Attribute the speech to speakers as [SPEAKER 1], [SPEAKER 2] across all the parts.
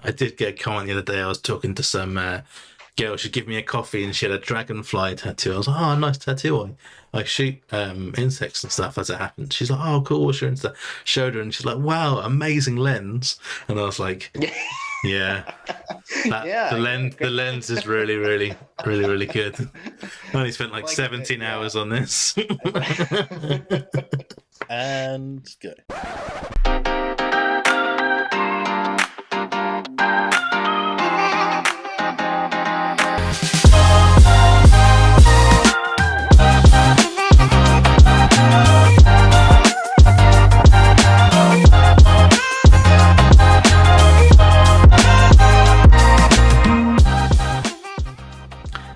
[SPEAKER 1] I did get a comment the other day. I was talking to some girl. She'd give me a coffee and she had a dragonfly tattoo. I was like, oh, nice tattoo. I shoot insects and stuff as it happens. She's like, oh, cool. What's your Insta? Showed her and she's like, wow, amazing lens. And I was like, yeah,
[SPEAKER 2] Yeah,
[SPEAKER 1] the lens is really, really, really, really good. I only spent like
[SPEAKER 2] like
[SPEAKER 1] 17
[SPEAKER 2] yeah.
[SPEAKER 1] hours on this. And go.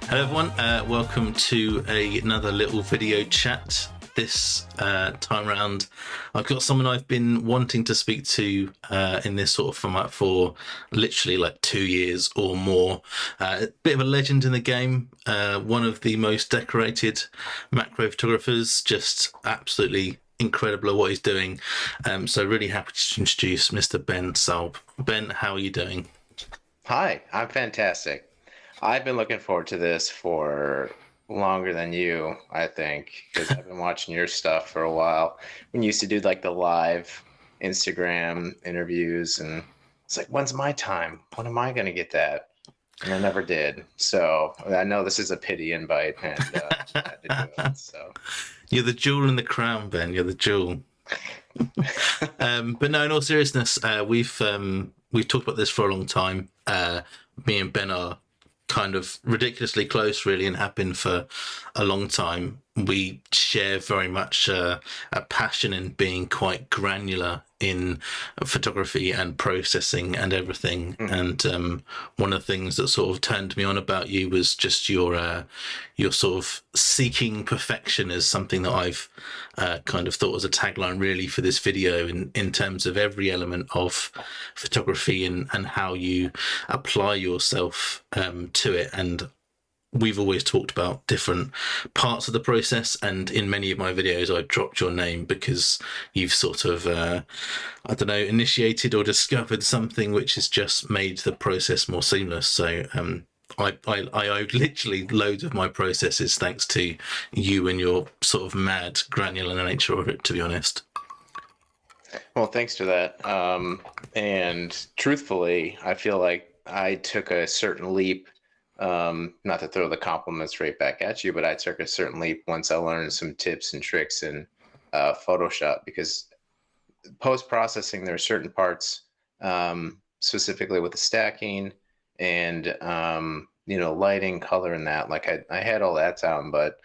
[SPEAKER 1] Hello everyone, welcome to another little video chat. This time around, I've got someone I've been wanting to speak to in this sort of format for literally like 2 years or more. A bit of a legend in the game, one of the most decorated macro photographers, just absolutely incredible at what he's doing. So really happy to introduce Mr. Ben Salb. Ben, how are you doing?
[SPEAKER 2] Hi, I'm fantastic. I've been looking forward to this for longer than you, I think, because I've been watching your stuff for a while. When you used to do like the live Instagram interviews, and it's like, when's my time? When am I going to get that? And I never did. So I know this is a pity invite, and I had to do it. So
[SPEAKER 1] You're the jewel in the crown, Ben. You're the jewel. But no, in all seriousness, we've talked about this for a long time. Me and Ben are kind of ridiculously close, really, and have been for a long time. We share very much a passion in being quite granular in photography and processing and everything. And one of the things that sort of turned me on about you was just your sort of seeking perfection as something that I've kind of thought as a tagline really for this video in terms of every element of photography and how you apply yourself to it. And we've always talked about different parts of the process, and in many of my videos I've dropped your name because you've sort of I don't know, initiated or discovered something which has just made the process more seamless. So I owe literally loads of my processes thanks to you and your sort of mad granular nature of it, to be honest.
[SPEAKER 2] well, thanks for that. And truthfully, I feel like I took a certain leap. Not to throw the compliments right back at you, but I took a certain leap once I learned some tips and tricks in Photoshop, because post-processing, there are certain parts, specifically with the stacking and lighting, color, and that. Like I had all that down, but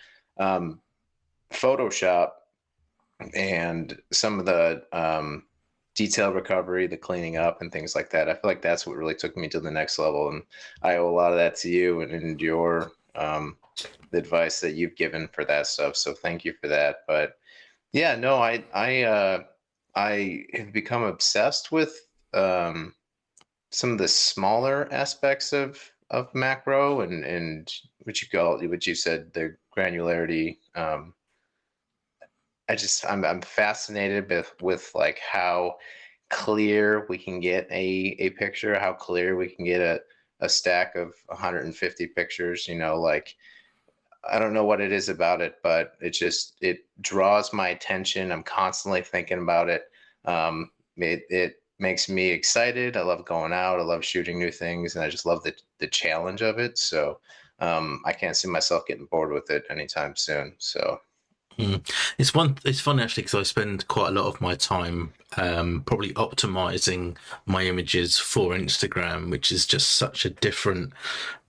[SPEAKER 2] Photoshop and some of the detail recovery, the cleaning up and things like that, I feel like that's what really took me to the next level. And I owe a lot of that to you and your the advice that you've given for that stuff. So thank you for that. But yeah, no, I have become obsessed with some of the smaller aspects of macro and what you said, the granularity. I'm fascinated with like how clear we can get a picture, how clear we can get a stack of 150 pictures. Like, I don't know what it is about it, but it draws my attention. I'm constantly thinking about it. It makes me excited. I love going out. I love shooting new things, and I just love the challenge of it. So I can't see myself getting bored with it anytime soon. So.
[SPEAKER 1] It's fun actually because I spend quite a lot of my time probably optimizing my images for Instagram, which is just such a different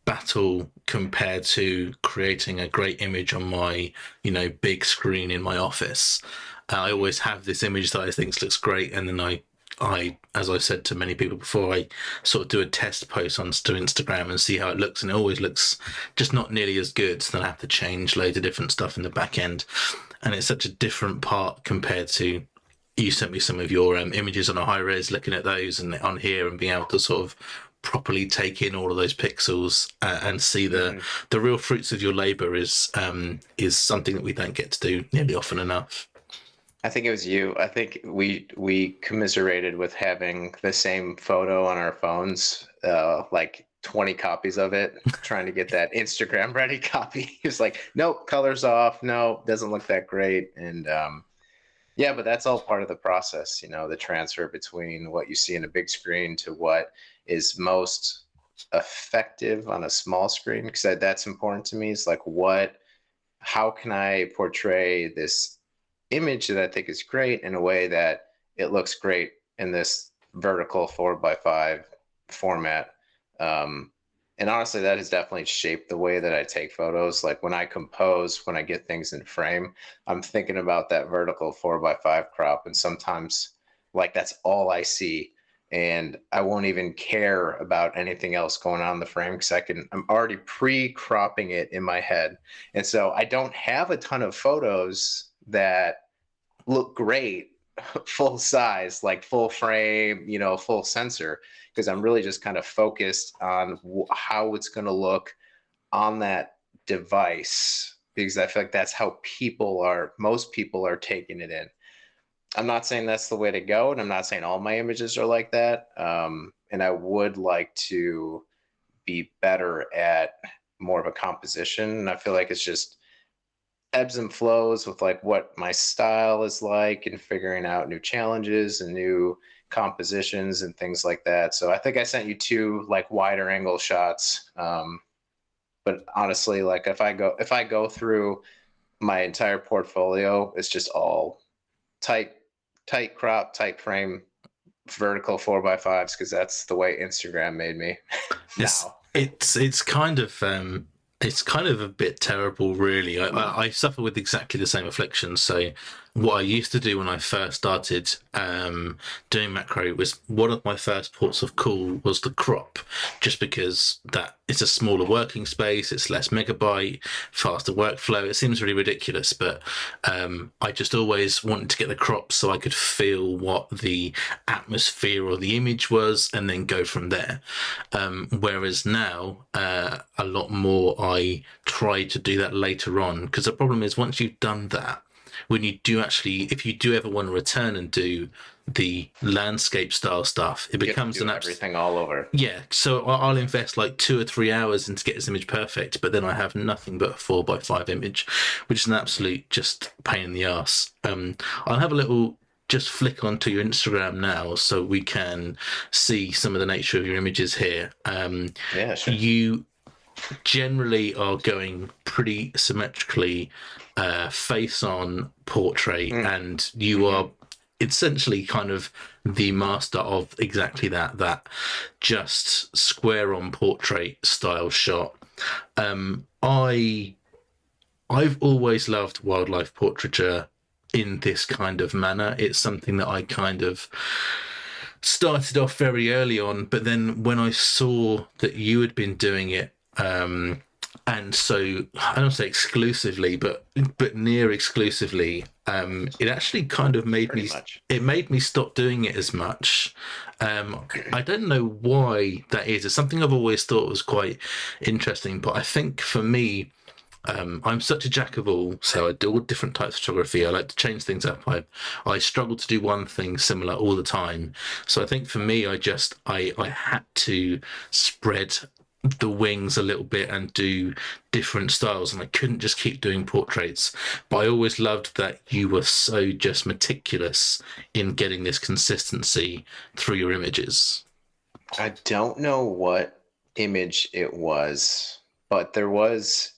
[SPEAKER 1] battle compared to creating a great image on my big screen in my office. I always have this image that I think looks great, and then as I've said to many people before, I sort of do a test post on to Instagram and see how it looks, and it always looks just not nearly as good. So then I have to change loads of different stuff in the back end, and it's such a different part compared to you sent me some of your images on a high res, looking at those and on here and being able to sort of properly take in all of those pixels and see the real fruits of your labor is something that we don't get to do nearly often enough.
[SPEAKER 2] I think it was you. I think we commiserated with having the same photo on our phones, like 20 copies of it, trying to get that Instagram ready copy. He was like, nope, color's off. No, doesn't look that great. And yeah, but that's all part of the process, you know, the transfer between what you see in a big screen to what is most effective on a small screen. Because that's important to me. Is like, how can I portray this image that I think is great in a way that it looks great in this vertical 4x5 format. Um, and honestly, that has definitely shaped the way that I take photos. Like when I compose, when I get things in frame, I'm thinking about that vertical 4x5 crop. And sometimes, like, that's all I see. And I won't even care about anything else going on in the frame because I'm already pre-cropping it in my head. And so I don't have a ton of photos that look great full size, like full frame, you know, full sensor, because I'm really just kind of focused on how it's going to look on that device, because I feel like that's how most people are taking it in. I'm not saying that's the way to go, and I'm not saying all my images are like that. And I would like to be better at more of a composition. And I feel like it's just ebbs and flows with like what my style is like and figuring out new challenges and new compositions and things like that. So I think I sent you two like wider angle shots. But honestly, like if I go through my entire portfolio, it's just all tight, tight crop, tight frame, vertical 4x5s because that's the way Instagram made me
[SPEAKER 1] It's
[SPEAKER 2] now.
[SPEAKER 1] it's kind of it's kind of a bit terrible, really. I suffer with exactly the same affliction. So, what I used to do when I first started doing macro was one of my first ports of call was the crop, just because that it's a smaller working space, it's less megabyte, faster workflow. It seems really ridiculous, but I just always wanted to get the crop so I could feel what the atmosphere or the image was, and then go from there. Whereas now, a lot more, I try to do that later on because the problem is once you've done that, when you do actually, if you do ever want to return and do the landscape style stuff, it
[SPEAKER 2] You have to
[SPEAKER 1] becomes
[SPEAKER 2] do
[SPEAKER 1] an
[SPEAKER 2] everything all over.
[SPEAKER 1] yeah. So I'll invest like 2 or 3 hours into get this image perfect, but then I have nothing but a 4x5 image, which is an absolute just pain in the ass. I'll have a little just flick onto your Instagram now so we can see some of the nature of your images here.
[SPEAKER 2] Yeah, sure.
[SPEAKER 1] You generally are going pretty symmetrically face on portrait,
[SPEAKER 2] Mm.
[SPEAKER 1] and you
[SPEAKER 2] Mm-hmm.
[SPEAKER 1] are essentially kind of the master of exactly that just square on portrait style shot. I've always loved wildlife portraiture in this kind of manner. It's something that I kind of started off very early on, but then when I saw that you had been doing it, and so I don't say exclusively, but near exclusively, it actually kind of made
[SPEAKER 2] Pretty
[SPEAKER 1] me
[SPEAKER 2] much.
[SPEAKER 1] it made me stop doing it as much. I don't know why that is. It's something I've always thought was quite interesting, but I think for me, I'm such a jack of all, so I do all different types of photography. I like to change things up. I struggle to do one thing similar all the time. So I think for me, I had to spread the wings a little bit and do different styles, and I couldn't just keep doing portraits. But I always loved that you were so just meticulous in getting this consistency through your images.
[SPEAKER 2] I don't know what image it was, but there was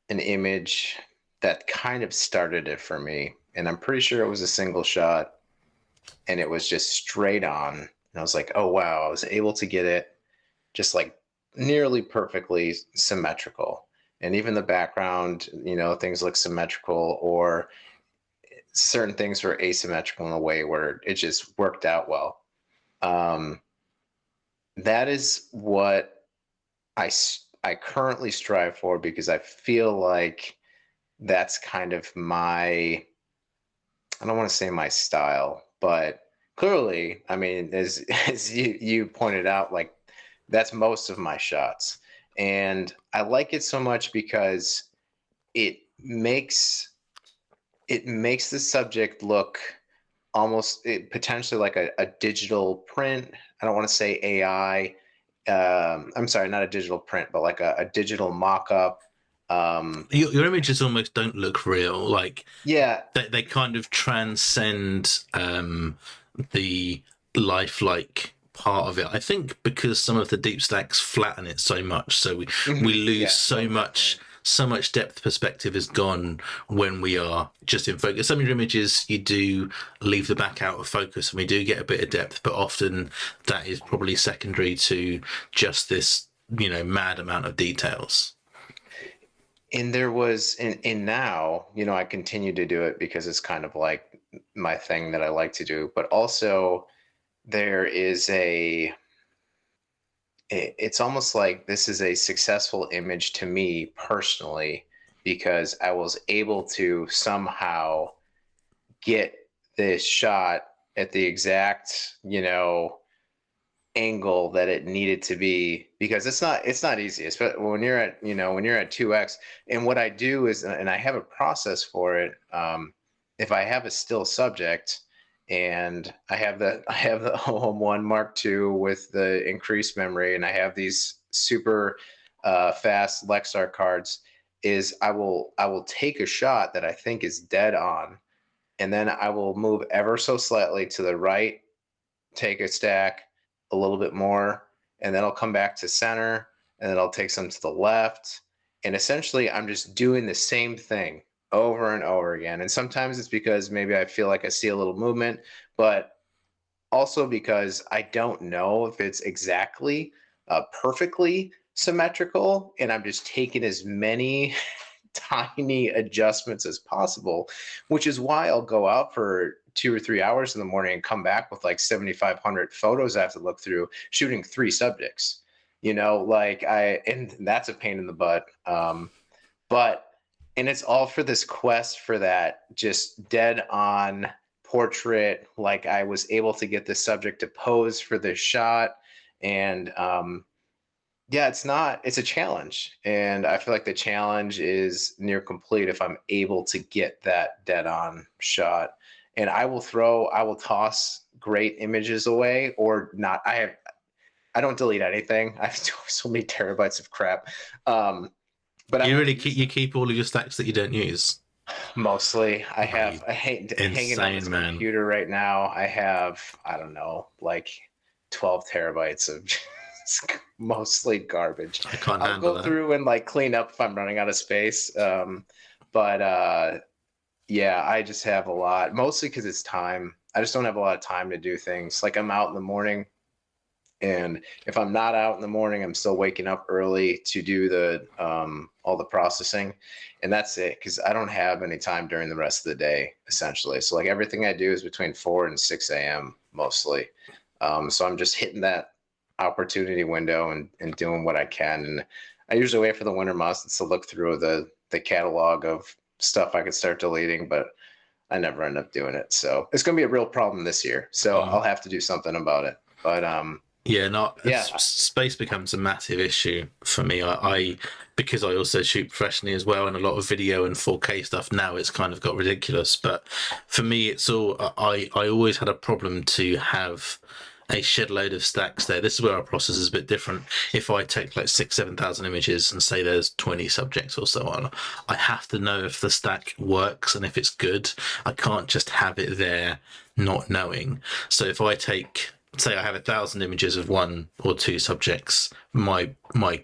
[SPEAKER 2] an image that kind of started it for me. And I'm pretty sure it was a single shot and it was just straight on. And I was like, oh, wow, I was able to get it just like nearly perfectly symmetrical. And even the background, you know, things look symmetrical or certain things were asymmetrical in a way where it just worked out well. Um, that is what I currently strive for because I feel like that's kind of my, I don't want to say my style, but clearly, I mean, as as you pointed out, like that's most of my shots. And I like it so much because it makes it makes the subject look potentially like a digital print. I don't want to say AI. I'm sorry, not a digital print, but like a digital mock-up.
[SPEAKER 1] Your images almost don't look real. Like
[SPEAKER 2] Yeah,
[SPEAKER 1] they kind of transcend the lifelike part of it. I think because some of the deep stacks flatten it so much, so we lose
[SPEAKER 2] yeah,
[SPEAKER 1] so
[SPEAKER 2] most
[SPEAKER 1] much.
[SPEAKER 2] definitely.
[SPEAKER 1] So much depth perspective is gone when we are just in focus. Some of your images you do leave the back out of focus, and we do get a bit of depth, but often that is probably secondary to just this, mad amount of details.
[SPEAKER 2] And there was, and now, I continue to do it because it's kind of like my thing that I like to do. But also, there is it's almost like this is a successful image to me personally because I was able to somehow get this shot at the exact, angle that it needed to be, because it's not easy, especially when you're at, when you're at 2x. And what I do is, and I have a process for it. If I have a still subject and I have the OM1 Mark II with the increased memory, and I have these super fast Lexar cards, is I will take a shot that I think is dead on, and then I will move ever so slightly to the right, take a stack a little bit more, and then I'll come back to center, and then I'll take some to the left. And essentially, I'm just doing the same thing over and over again. And sometimes it's because maybe I feel like I see a little movement, but also because I don't know if it's exactly perfectly symmetrical. And I'm just taking as many tiny adjustments as possible, which is why I'll go out for 2 or 3 hours in the morning and come back with like 7,500 photos I have to look through, shooting 3 subjects. And that's a pain in the butt. But and it's all for this quest for that just dead on portrait. Like, I was able to get this subject to pose for this shot, and yeah, it's a challenge, and I feel like the challenge is near complete if I'm able to get that dead on shot. And I will toss great images away or not. I don't delete anything. I have so many terabytes of crap. But I
[SPEAKER 1] You
[SPEAKER 2] won't
[SPEAKER 1] really
[SPEAKER 2] use
[SPEAKER 1] keep you keep all of your stacks that you don't use.
[SPEAKER 2] mostly.
[SPEAKER 1] Oh, you
[SPEAKER 2] I hate hanging on this
[SPEAKER 1] insane man!
[SPEAKER 2] computer right now. I have, I don't know, like 12 terabytes of mostly garbage.
[SPEAKER 1] I can't
[SPEAKER 2] I'll
[SPEAKER 1] handle
[SPEAKER 2] go
[SPEAKER 1] that.
[SPEAKER 2] through and like clean up if I'm running out of space. But yeah, I just have a lot, mostly because it's time. I just don't have a lot of time to do things. Like, I'm out in the morning, and if I'm not out in the morning, I'm still waking up early to do the all the processing, and that's it, because I don't have any time during the rest of the day essentially. So like everything I do is between 4 and 6 a.m. mostly. So I'm just hitting that opportunity window and doing what I can. And I usually wait for the winter months to look through the catalog of stuff I could start deleting, but I never end up doing it. So it's going to be a real problem this year. So I'll
[SPEAKER 1] Mm.
[SPEAKER 2] have to do something about it. But
[SPEAKER 1] Yeah, not
[SPEAKER 2] yeah,
[SPEAKER 1] space becomes a massive issue for me. I because I also shoot professionally as well, and a lot of video and 4K stuff now. It's kind of got ridiculous, but for me, it's all I always had a problem to have a shed load of stacks there. This is where our process is a bit different. If I take like 6,000-7,000 images and say there's 20 subjects or so on, I have to know if the stack works and if it's good. I can't just have it there not knowing. So if I take, say I have 1,000 images of 1 or 2 subjects, my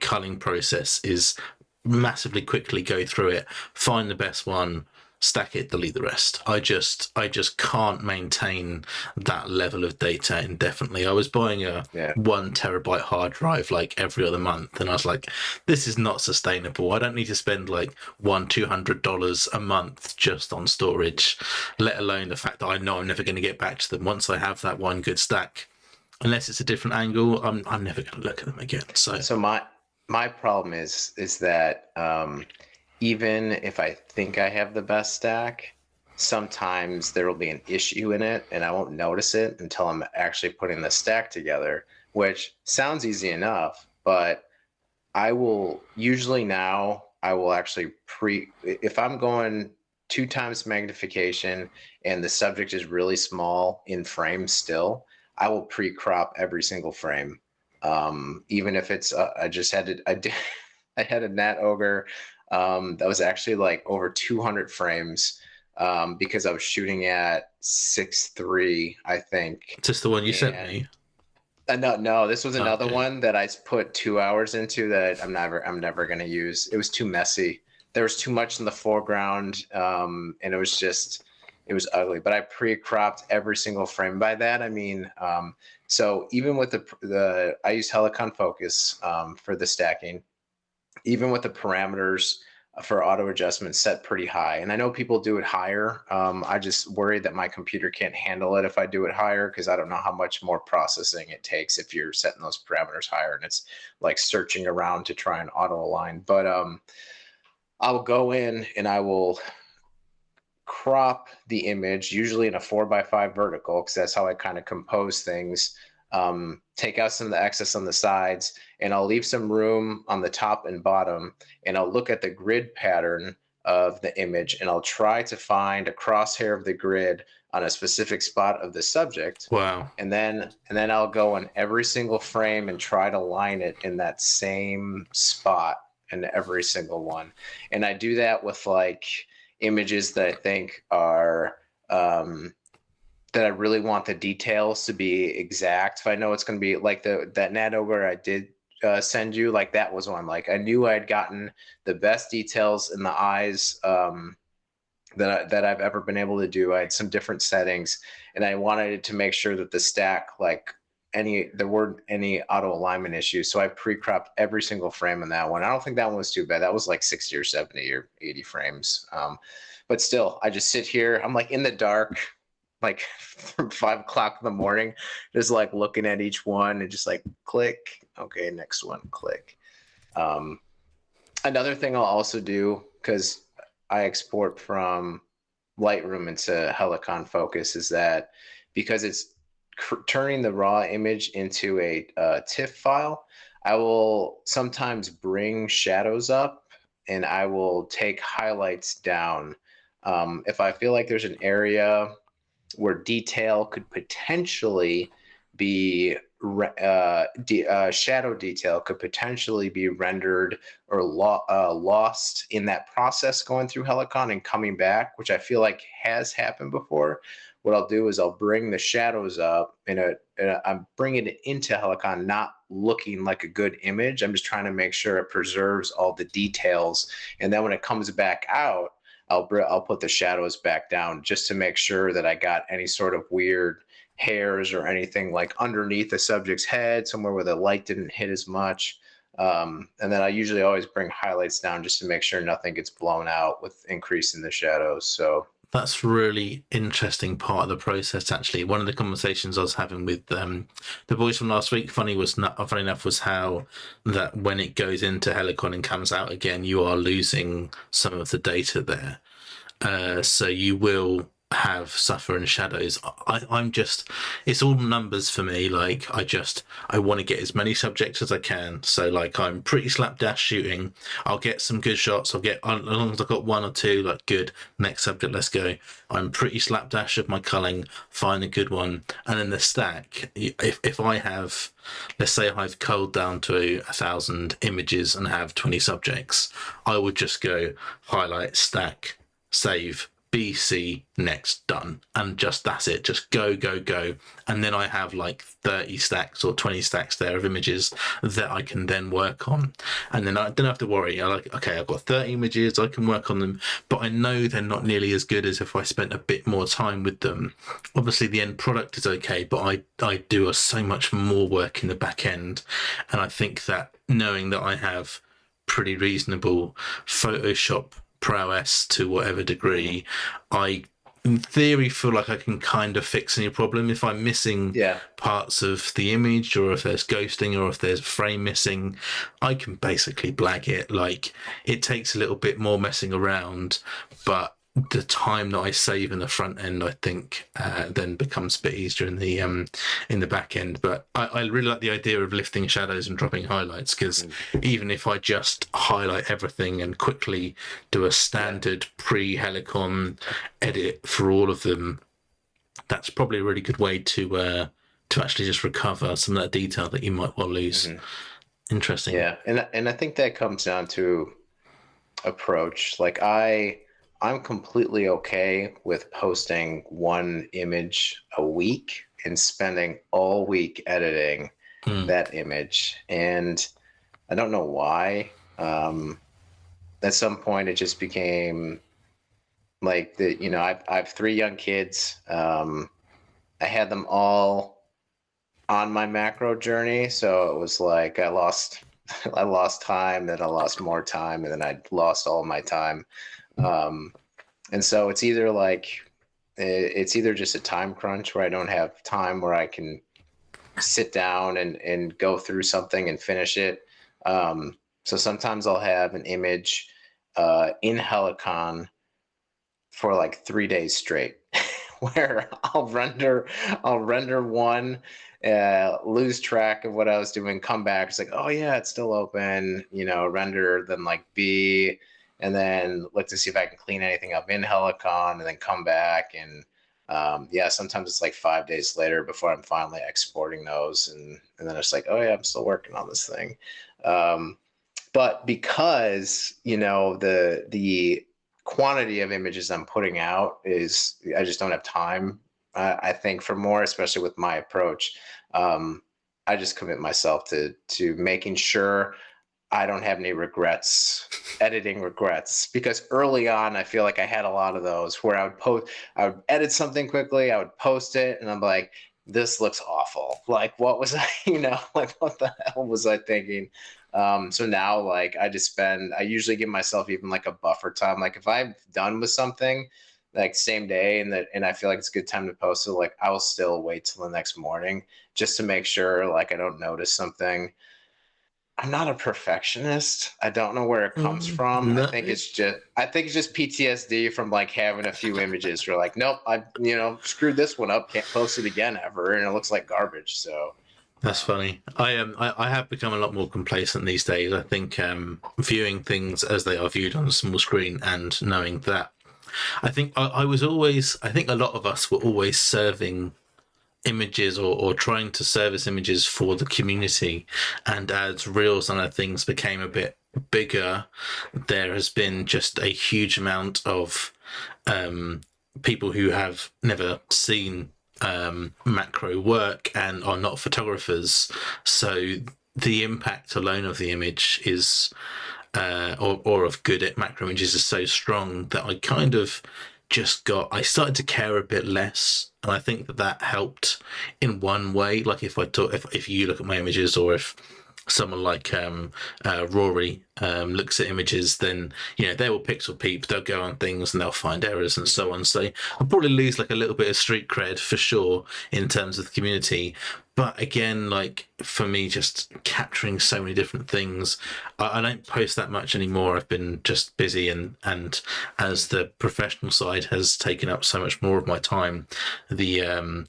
[SPEAKER 1] culling process is massively quickly go through it, find the best one, stack it, delete the rest. I just can't maintain that level of data indefinitely. I was buying a
[SPEAKER 2] yeah.
[SPEAKER 1] 1 terabyte hard drive like every other month, and I was like, this is not sustainable. I don't need to spend like $200 a month just on storage, let alone the fact that I know I'm never going to get back to them once I have that one good stack. Unless it's a different angle, I'm never going to look at them again. So
[SPEAKER 2] So my problem is that even if I think I have the best stack, sometimes there will be an issue in it, and I won't notice it until I'm actually putting the stack together, which sounds easy enough. But I will usually, now I will actually if I'm going 2 times magnification and the subject is really small in frame still, I will pre-crop every single frame. Even if it's I just had to I had a Nat Ogre that was actually like over 200 frames because I was shooting at 6:3, I think.
[SPEAKER 1] Just the one you sent
[SPEAKER 2] And
[SPEAKER 1] me.
[SPEAKER 2] no, this was another
[SPEAKER 1] Okay.
[SPEAKER 2] one that I put 2 hours into that I'm never gonna use. It was too messy. There was too much in the foreground, and it was ugly. But I pre-cropped every single frame. By that I mean, so even with the I use Helicon Focus for the stacking, even with the parameters for auto adjustment set pretty high. And I know people do it higher. I just worry that my computer can't handle it if I do it higher, because I don't know how much more processing it takes if you're setting those parameters higher and it's like searching around to try and auto align. But I'll go in and I will crop the image, usually in a 4:5 vertical, because that's how I kind of compose things. Take out some of the excess on the sides, and I'll leave some room on the top and bottom, and I'll look at the grid pattern of the image, and I'll try to find a crosshair of the grid on a specific spot of the subject.
[SPEAKER 1] Wow.
[SPEAKER 2] And then I'll go in every single frame and try to line it in that same spot in every single one. And I do that with like images that I think are that I really want the details to be exact. If I know it's going to be like that Nat Ogre I did send you, like that was one. Like I knew I had gotten the best details in the eyes that I've ever been able to do. I had some different settings, and I wanted to make sure that the stack, like there weren't any auto alignment issues. So I pre-cropped every single frame in that one. I don't think that one was too bad. That was like 60 or 70 or 80 frames. But still, I just sit here. I'm like in the dark, like from 5 o'clock in the morning, just like looking at each one and just like click. Okay, next one, click. Another thing I'll also do, because I export from Lightroom into Helicon Focus, is that because it's turning the raw image into a TIFF file, I will sometimes bring shadows up and I will take highlights down. If I feel like there's an area where detail could potentially be shadow detail could potentially be rendered or lost in that process going through Helicon and coming back, which I feel like has happened before. What I'll do is I'll bring the shadows up and I'm bringing it into Helicon, not looking like a good image. I'm just trying to make sure it preserves all the details. And then when it comes back out, I'll put the shadows back down just to make sure that I got any sort of weird hairs or anything like underneath the subject's head, somewhere where the light didn't hit as much. And then I usually always bring highlights down just to make sure nothing gets blown out with increasing the shadows. So
[SPEAKER 1] That's really interesting part of the process. Actually, one of the conversations I was having with the boys from last week, funny enough, was how that when it goes into Helicon and comes out again, you are losing some of the data there. So you will have suffer and shadows. I'm just, it's all numbers for me. Like I want to get as many subjects as I can. So like I'm pretty slapdash shooting. I'll get some good shots. As long as I've got one or two, like good, next subject, let's go. I'm pretty slapdash of my culling, find a good one. And then the stack, if I have, let's say I've culled down to 1,000 images and have 20 subjects, I would just go highlight, stack, save, BC, next, done. And just that's it. Just go, go, go. And then I have like 30 stacks or 20 stacks there of images that I can then work on. And then I don't have to worry. Okay, I've got 30 images, I can work on them, but I know they're not nearly as good as if I spent a bit more time with them. Obviously the end product is okay, but I do so much more work in the back end. And I think that knowing that I have pretty reasonable Photoshop prowess to whatever degree, I in theory feel like I can kind of fix any problem if I'm missing parts of the image, or if there's ghosting, or if there's frame missing. I can basically blag it. Like it takes a little bit more messing around, but the time that I save in the front end, I think, then becomes a bit easier in the back end. But I really like the idea of lifting shadows and dropping highlights, because even if I just highlight everything and quickly do a standard pre-Helicon edit for all of them, that's probably a really good way to actually just recover some of that detail that you might well lose. Interesting.
[SPEAKER 2] Yeah, and I think that comes down to approach. Like I'm completely okay with posting one image a week and spending all week editing that image. And I don't know why. At some point, it just became like the I have three young kids. I had them all on my macro journey, so it was like I lost time, then I lost more time, and then I lost all my time. And so it's either just a time crunch where I don't have time where I can sit down and go through something and finish it. So sometimes I'll have an image in Helicon for like 3 days straight, where I'll render one, lose track of what I was doing, come back, it's like, oh yeah, it's still open, render, then like B, and then look to see if I can clean anything up in Helicon, and then come back, and sometimes it's like 5 days later before I'm finally exporting those, and then it's like, oh yeah, I'm still working on this thing. But because the quantity of images I'm putting out is, I just don't have time. I think for more, especially with my approach, I just commit myself to making sure I don't have any regrets, editing regrets, because early on I feel like I had a lot of those where I would edit something quickly, I would post it, and I'm like, this looks awful. Like, what was I, like, what the hell was I thinking? So now, like, I usually give myself even like a buffer time. Like, if I'm done with something, like same day, and I feel like it's a good time to post it, like, I will still wait till the next morning just to make sure, like, I don't notice something. I'm not a perfectionist. I don't know where it comes from.
[SPEAKER 1] No.
[SPEAKER 2] I think it's just PTSD from like having a few images. You're like, nope, I screwed this one up. Can't post it again ever, and it looks like garbage. So
[SPEAKER 1] That's funny. I have become a lot more complacent these days. I think viewing things as they are viewed on a small screen, and knowing that, I think I think a lot of us were always serving images, or trying to service images for the community. And as reels and other things became a bit bigger, there has been just a huge amount of people who have never seen macro work and are not photographers. So the impact alone of the image is or of good macro images is so strong that I kind of I started to care a bit less, and I think that helped in one way. Like, if you look at my images, or if someone like Rory looks at images, then they will pixel peep, they'll go on things and they'll find errors and so on. So I'll probably lose like a little bit of street cred for sure in terms of the community. But again, like, for me, just capturing so many different things, I don't post that much anymore. I've been just busy, and as the professional side has taken up so much more of my time, the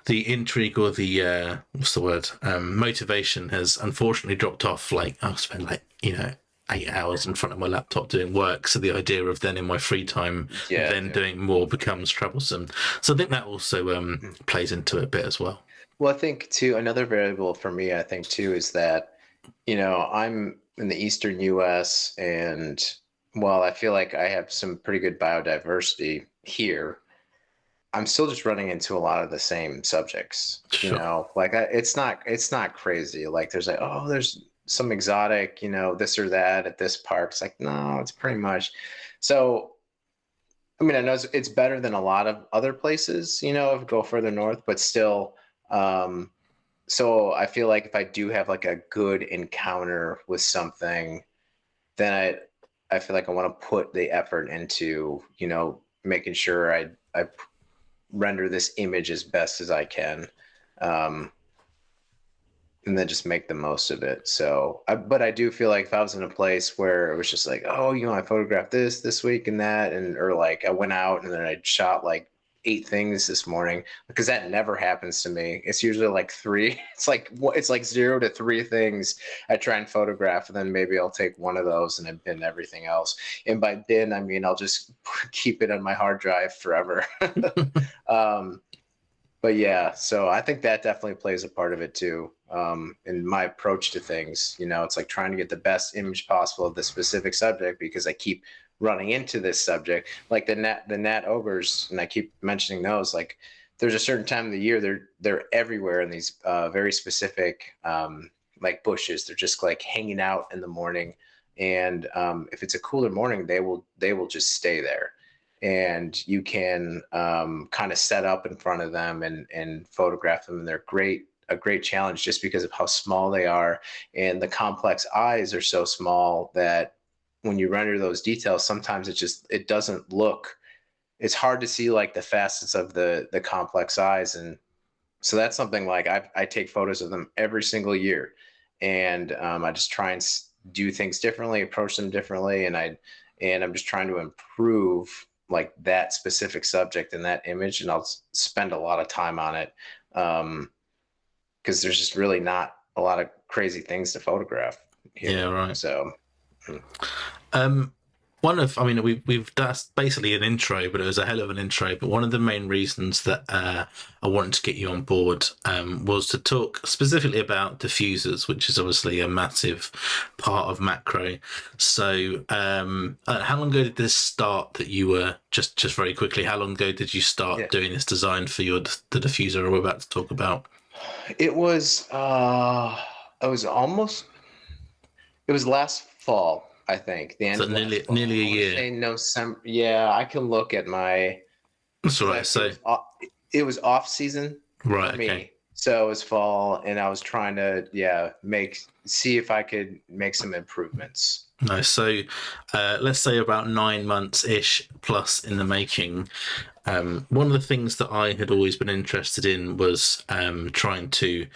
[SPEAKER 1] intrigue, or the what's the word, motivation has unfortunately dropped off. Like, I'll spend 8 hours in front of my laptop doing work, so the idea of then in my free time doing more becomes troublesome. So I think that also plays into it a bit as well.
[SPEAKER 2] Well, I think too, another variable for me, I think too, is that, I'm in the Eastern US, and while I feel like I have some pretty good biodiversity here, I'm still just running into a lot of the same subjects,
[SPEAKER 1] Sure.
[SPEAKER 2] like it's not crazy. Like, there's some exotic, this or that at this park. It's like, no, it's pretty much. So, I mean, I know it's better than a lot of other places, if you go further north, but still, so I feel like if I do have like a good encounter with something, then I feel like I want to put the effort into, making sure I render this image as best as I can. Um, just make the most of it. So, but I do feel like if I was in a place where it was just like, oh, I photographed this week and that, and or like I went out and then I shot like 8 things this morning, because that never happens to me. It's usually like 3. It's like 0 to 3 things I try and photograph, and then maybe I'll take one of those and then bin everything else. And by bin, I mean I'll just keep it on my hard drive forever. um, but yeah, so I think that definitely plays a part of it too. In my approach to things, it's like trying to get the best image possible of the specific subject, because I keep running into this subject, like the gnat ogres, and I keep mentioning those. Like, there's a certain time of the year they're everywhere in these very specific like bushes. They're just like hanging out in the morning, and if it's a cooler morning, they will just stay there, and you can kind of set up in front of them and photograph them. And they're a great challenge, just because of how small they are, and the complex eyes are so small that when you render those details, sometimes it doesn't look. It's hard to see like the facets of the complex eyes, and so that's something like I take photos of them every single year, and I just try and do things differently, approach them differently, and I'm just trying to improve like that specific subject and that image, and I'll spend a lot of time on it, because there's just really not a lot of crazy things to photograph here.
[SPEAKER 1] Yeah, right.
[SPEAKER 2] So
[SPEAKER 1] Um, I mean, we've that's basically an intro, but it was a hell of an intro. But one of the main reasons that I wanted to get you on board was to talk specifically about diffusers, which is obviously a massive part of macro. So, how long ago did this start? That you were just very quickly, how long ago did you start
[SPEAKER 2] yeah,
[SPEAKER 1] doing this design for the diffuser we're about to talk about?
[SPEAKER 2] it was almost it was last fall, I think, the end
[SPEAKER 1] So
[SPEAKER 2] of last
[SPEAKER 1] nearly
[SPEAKER 2] fall.
[SPEAKER 1] a
[SPEAKER 2] I want to
[SPEAKER 1] year.
[SPEAKER 2] say November. Yeah, I can look at my,
[SPEAKER 1] That's all
[SPEAKER 2] because
[SPEAKER 1] right. So
[SPEAKER 2] it was off season for
[SPEAKER 1] right, okay.
[SPEAKER 2] me. So it was fall, and I was trying to see if I could make some improvements.
[SPEAKER 1] No, so let's say about 9 months ish plus in the making. One of the things that I had always been interested in was trying to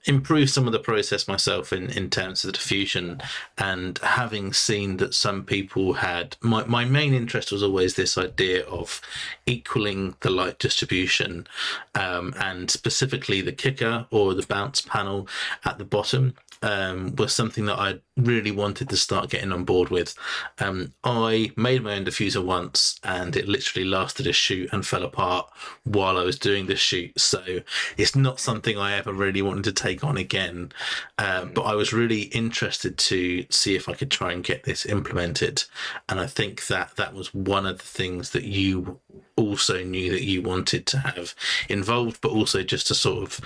[SPEAKER 1] improve some of the process myself in terms of the diffusion, and having seen that some people had my main interest was always this idea of equaling the light distribution, and specifically the kicker or the bounce panel at the bottom was something that I really wanted to start getting on board with. I made my own diffuser once, and it literally lasted a shoot and fell apart while I was doing this shoot. So it's not something I ever really wanted to take on again. But I was really interested to see if I could try and get this implemented. And I think that was one of the things that you also knew that you wanted to have involved, but also just to sort of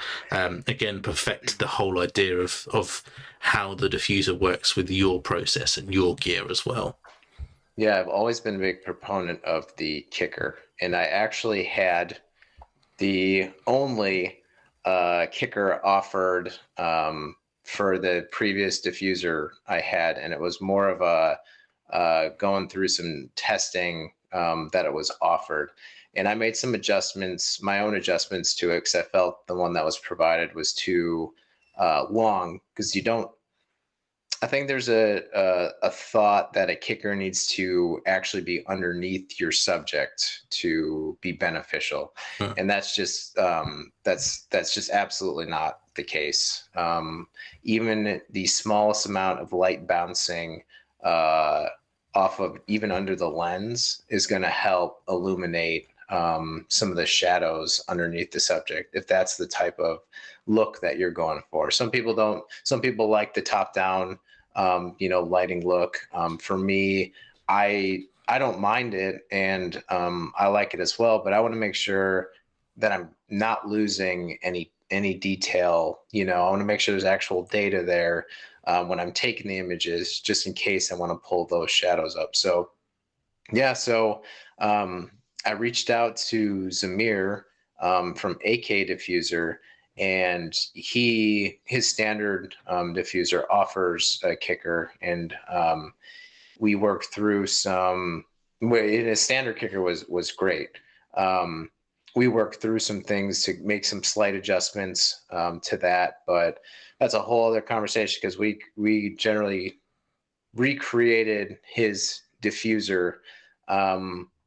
[SPEAKER 1] again perfect the whole idea of how the diffuser works with your process and your gear as well.
[SPEAKER 2] Yeah, I've always been a big proponent of the kicker, and I actually had the only kicker offered for the previous diffuser I had, and it was more of a going through some testing that it was offered. And I made some adjustments, my own adjustments to it, because I felt the one that was provided was too long. Because you don't, I think there's a thought that a kicker needs to actually be underneath your subject to be beneficial,
[SPEAKER 1] Mm.
[SPEAKER 2] and that's just absolutely not the case. Even the smallest amount of light bouncing off of even under the lens is going to help illuminate some of the shadows underneath the subject, if that's the type of look that you're going for. Some people don't. Some people like the top down lighting look. For me, I don't mind it, and I like it as well. But I want to make sure that I'm not losing any detail. I want to make sure there's actual data there when I'm taking the images, just in case I want to pull those shadows up. So yeah, so I reached out to Zamir from AK Diffuser, and his standard diffuser offers a kicker, and we worked through some. His standard kicker was great. We worked through some things to make some slight adjustments to that, but that's a whole other conversation, because we generally recreated his diffuser,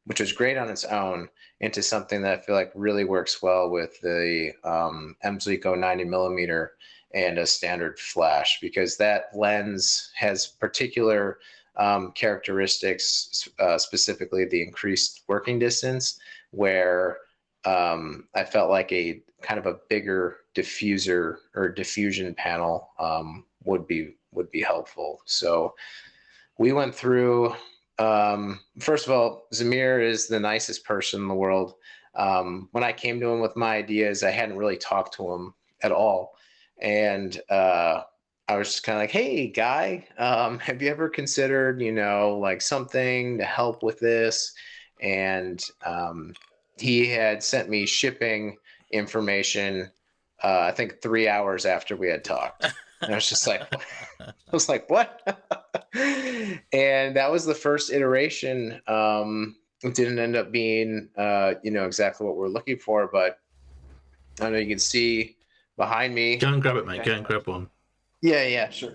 [SPEAKER 2] which was great on its own, into something that I feel like really works well with the Emslico 90 millimeter and a standard flash, because that lens has particular characteristics, specifically the increased working distance, where I felt like a kind of a bigger diffuser or diffusion panel would be helpful. So we went through. First of all, Zamir is the nicest person in the world. When I came to him with my ideas, I hadn't really talked to him at all, and I was just kind of like, "Hey, guy, have you ever considered, like something to help with this?" And he had sent me shipping information, I think 3 hours after we had talked. And I was just like, I was like, what? And that was the first iteration. It didn't end up being, exactly what we're looking for, but I know you can see behind me.
[SPEAKER 1] Go and grab it, mate. Go and grab one.
[SPEAKER 2] Yeah, sure.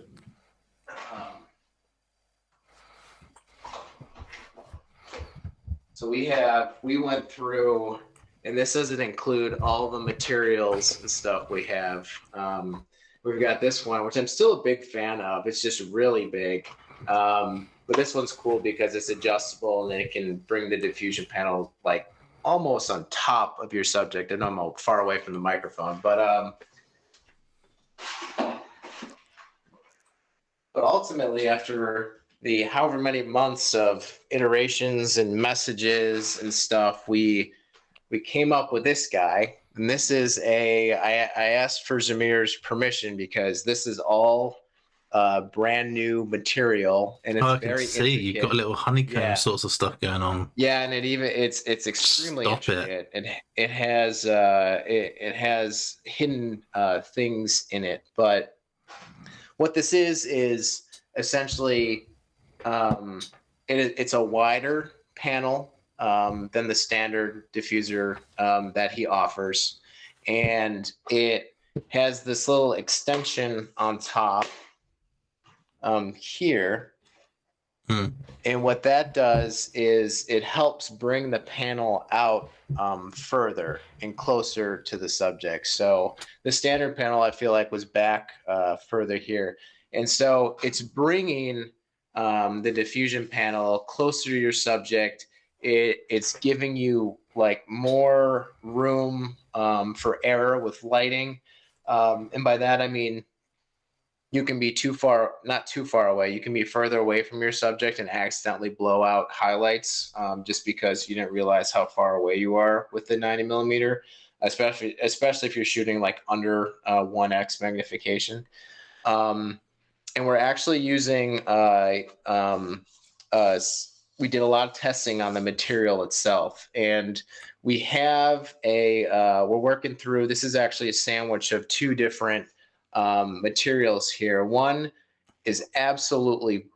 [SPEAKER 2] So we went through, and this doesn't include all the materials and stuff we have. We've got this one, which I'm still a big fan of. It's just really big. But this one's cool because it's adjustable and it can bring the diffusion panel like almost on top of your subject. I know I'm far away from the microphone, but ultimately, after the however many months of iterations and messages and stuff, we came up with this guy. And this is I asked for Zamir's permission because this is all brand new material, and it's very
[SPEAKER 1] see intricate. You've got a little honeycomb sorts of stuff going on.
[SPEAKER 2] Yeah, and it's extremely intricate. It has hidden things in it, but what this is essentially it's a wider panel than the standard diffuser that he offers, and it has this little extension on top here. And what that does is it helps bring the panel out further and closer to the subject. So the standard panel, I feel like, was back further here. And so it's bringing the diffusion panel closer to your subject. It's giving you like more room for error with lighting. And by that, I mean, you can be not too far away. You can be further away from your subject and accidentally blow out highlights just because you didn't realize how far away you are with the 90 millimeter, especially if you're shooting like under 1x magnification. And we're actually using, we did a lot of testing on the material itself. And we have we're working through, this is actually a sandwich of two different materials here. One is absolutely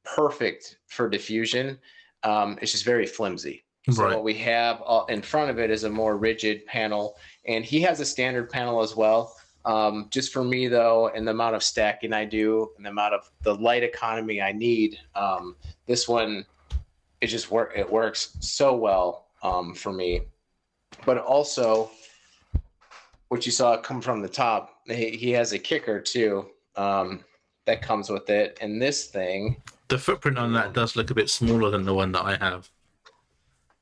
[SPEAKER 2] perfect for diffusion. It's just very flimsy. So what we have in front of it is a more rigid panel, and he has a standard panel as well. Just for me though, and the amount of stacking I do and the amount of the light economy I need, this one, it works so well for me. But also, what you saw come from the top, he has a kicker too that comes with it. And this thing,
[SPEAKER 1] the footprint on that does look a bit smaller than the one that I have.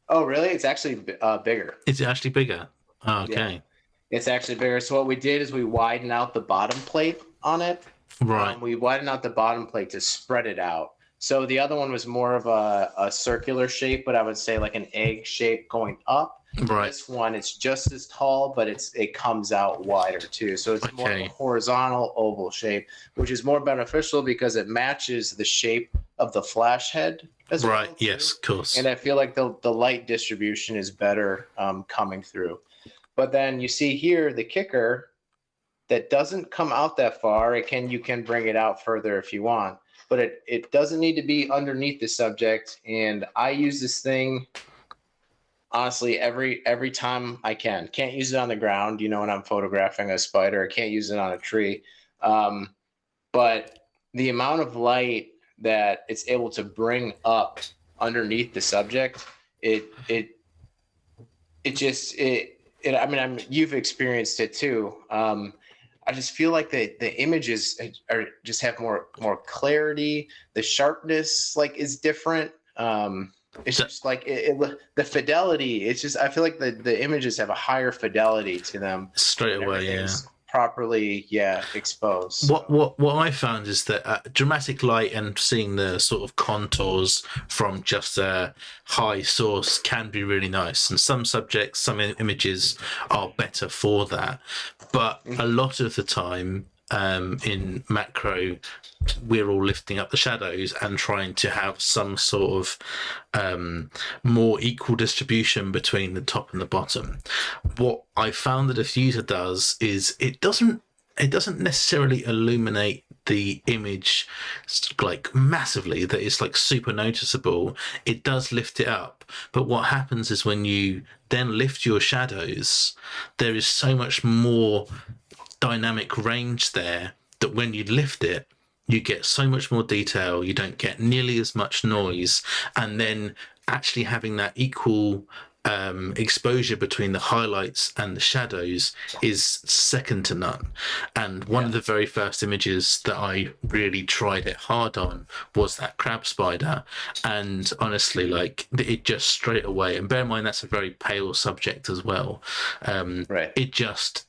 [SPEAKER 2] Oh, really? It's actually bigger.
[SPEAKER 1] Is it actually bigger? Oh, okay.
[SPEAKER 2] Yeah. It's actually bigger. So what we did is we widened out the bottom plate on it.
[SPEAKER 1] Right.
[SPEAKER 2] We widened out the bottom plate to spread it out. So the other one was more of a circular shape, but I would say like an egg shape going up.
[SPEAKER 1] Right.
[SPEAKER 2] This one, it's just as tall, but it comes out wider too. So it's more of a horizontal oval shape, which is more beneficial because it matches the shape of the flash head as well.
[SPEAKER 1] Right. Yes, of course.
[SPEAKER 2] And I feel like the light distribution is better coming through. But then you see here the kicker that doesn't come out that far. You can bring it out further if you want, but it doesn't need to be underneath the subject. And I use this thing honestly every time I can. Can't use it on the ground, when I'm photographing a spider. I can't use it on a tree. But the amount of light that it's able to bring up underneath the subject, I mean, you've experienced it too. I just feel like the images are just have more clarity. The sharpness like is different. It's just like the fidelity. It's just I feel like the images have a higher fidelity to them
[SPEAKER 1] Straight
[SPEAKER 2] when
[SPEAKER 1] away, yeah.
[SPEAKER 2] everything's properly exposed.
[SPEAKER 1] What I found is that dramatic light and seeing the sort of contours from just a high source can be really nice, and some subjects, some images are better for that. But a lot of the time, in macro, we're all lifting up the shadows and trying to have some sort of more equal distribution between the top and the bottom. What I found the diffuser does is it doesn't necessarily illuminate the image like massively that it's like super noticeable. It does lift it up, but what happens is when you then lift your shadows, there is so much more dynamic range there that when you lift it, you get so much more detail, you don't get nearly as much noise, and then actually having that equal exposure between the highlights and the shadows is second to none. And one of the very first images that I really tried it hard on was that crab spider, and honestly, like it just straight away, and bear in mind that's a very pale subject as well,
[SPEAKER 2] Right.
[SPEAKER 1] it just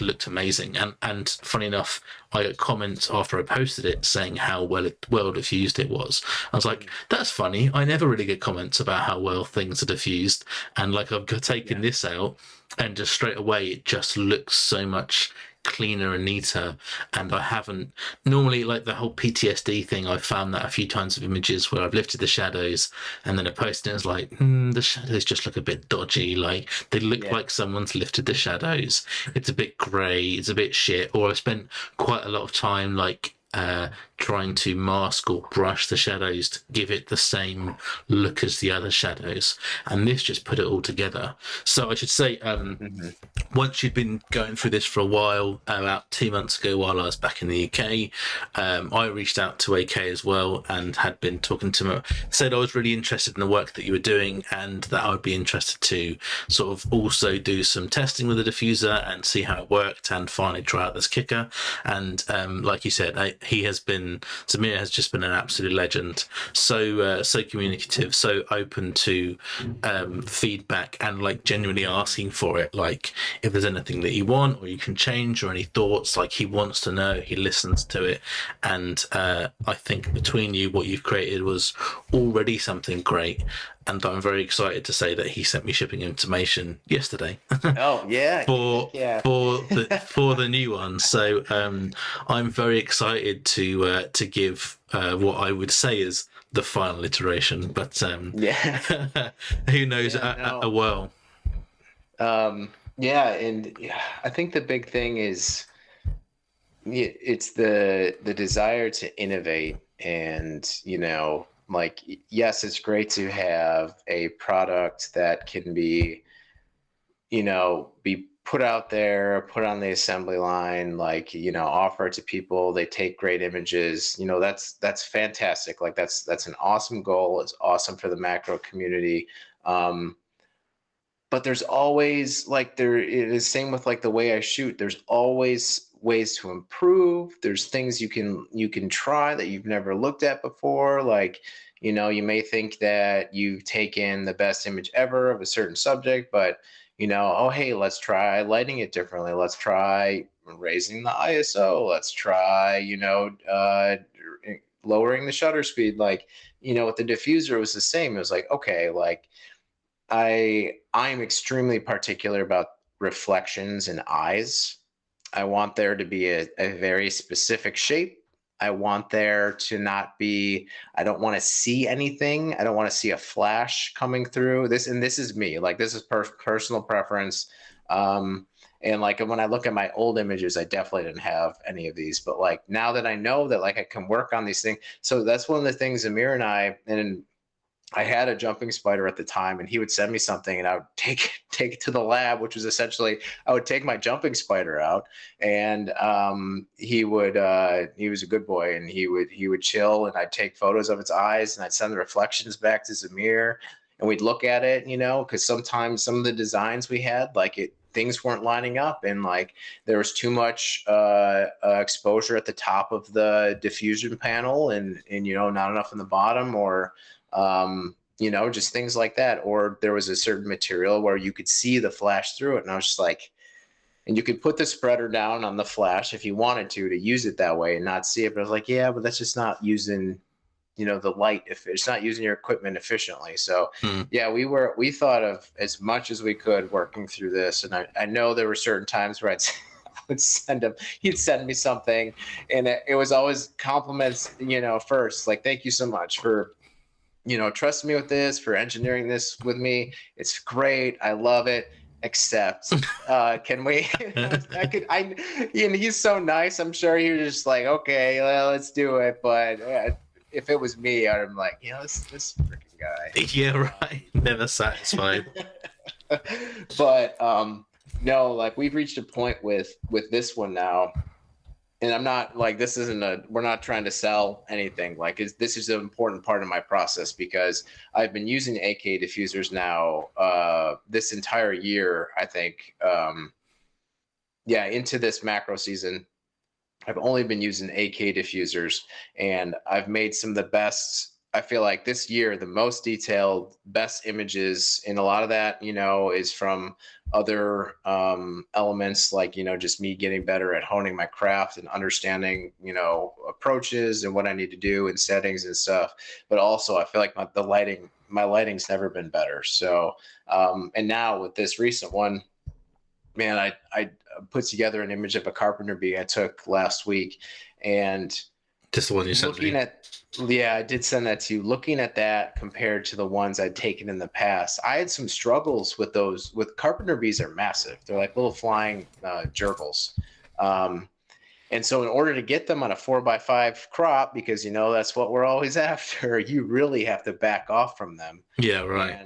[SPEAKER 1] looked amazing. And funny enough, I got comments after I posted it saying how well diffused it was. I was like, that's funny. I never really get comments about how well things are diffused. And like I've taken this out, and just straight away it just looks so much cleaner and neater. And I haven't normally, like the whole PTSD thing, I've found that a few times of images where I've lifted the shadows and then I posted it, it's like the shadows just look a bit dodgy, like they look like someone's lifted the shadows, it's a bit grey, it's a bit shit. Or I've spent quite a lot of time like trying to mask or brush the shadows to give it the same look as the other shadows, and this just put it all together. So I should say, once you'd been going through this for a while, about 2 months ago while I was back in the UK, I reached out to AK as well and had been talking to him, said I was really interested in the work that you were doing and that I would be interested to sort of also do some testing with the diffuser and see how it worked and finally try out this kicker. And like you said, Samir has just been an absolute legend. So communicative, so open to feedback, and like genuinely asking for it. Like if there's anything that you want or you can change or any thoughts, like he wants to know, he listens to it. And I think between you, what you've created was already something great. And I'm very excited to say that he sent me shipping information yesterday.
[SPEAKER 2] Oh yeah,
[SPEAKER 1] for the new one. So I'm very excited to give what I would say is the final iteration. But who knows? A whirl.
[SPEAKER 2] And I think the big thing is it's the desire to innovate, and like, yes, it's great to have a product that can be put out there, put on the assembly line, like, offer it to people. They take great images, that's fantastic. Like that's an awesome goal. It's awesome for the macro community. But there's always, like, there it is same with like the way I shoot. There's always ways to improve. There's things you can try that you've never looked at before. Like, you may think that you've taken the best image ever of a certain subject, but oh, hey, let's try lighting it differently. Let's try raising the ISO. Let's try, lowering the shutter speed. Like, with the diffuser, it was the same. It was like, okay, like I'm extremely particular about reflections in eyes. I want there to be a very specific shape. I want there to not be, I don't want to see anything. I don't want to see a flash coming through this. And this is me, like, this is personal preference. And like, when I look at my old images, I definitely didn't have any of these, but like, now that I know that, like, I can work on these things. So that's one of the things Amir and I, and I had a jumping spider at the time, and he would send me something, and I would take it to the lab, which was essentially I would take my jumping spider out, and he was a good boy, and he would chill, and I'd take photos of its eyes, and I'd send the reflections back to Zamir, and we'd look at it, because sometimes some of the designs we had, like things weren't lining up, and like there was too much exposure at the top of the diffusion panel, and not enough in the bottom, or just things like that. Or there was a certain material where you could see the flash through it. And I was just like, and you could put the spreader down on the flash if you wanted to use it that way and not see it. But I was like, yeah, but that's just not using, the light. If it's not using your equipment efficiently. So yeah, we thought of as much as we could working through this. And I know there were certain times where would send him, he'd send me something, and it was always compliments, first, like, thank you so much for trust me with this, for engineering this with me. It's great. I love it. Except, can we? And he's so nice. I'm sure he was just like, okay, well, let's do it. But if it was me, I'd be like, this freaking guy.
[SPEAKER 1] Yeah, right. Never satisfied.
[SPEAKER 2] But no, like we've reached a point with this one now. And I'm not like, we're not trying to sell anything. Like this is an important part of my process, because I've been using AK diffusers now this entire year, I think. Into this macro season, I've only been using AK diffusers, and I've made some of the best. I feel like this year, the most detailed, best images, and a lot of that, is from other elements, like, just me getting better at honing my craft and understanding, approaches and what I need to do and settings and stuff. But also, I feel like my lighting's never been better. So, and now with this recent one, man, I put together an image of a carpenter bee I took last week, and
[SPEAKER 1] just the one you sent me.
[SPEAKER 2] I did send that to you. Looking at that compared to the ones I'd taken in the past, I had some struggles with those. With carpenter bees, are massive. They're like little flying gerbils. And so in order to get them on a 4x5 crop, because that's what we're always after, you really have to back off from them.
[SPEAKER 1] Yeah, right.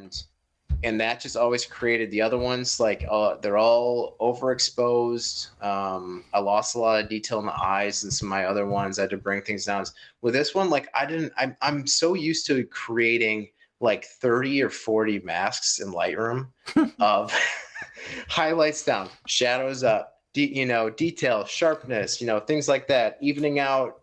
[SPEAKER 2] And that just always created the other ones, like they're all overexposed. I lost a lot of detail in the eyes, and some of my other ones I had to bring things down. With this one, like I'm so used to creating like 30 or 40 masks in Lightroom of highlights down, shadows up, detail, sharpness, things like that, evening out,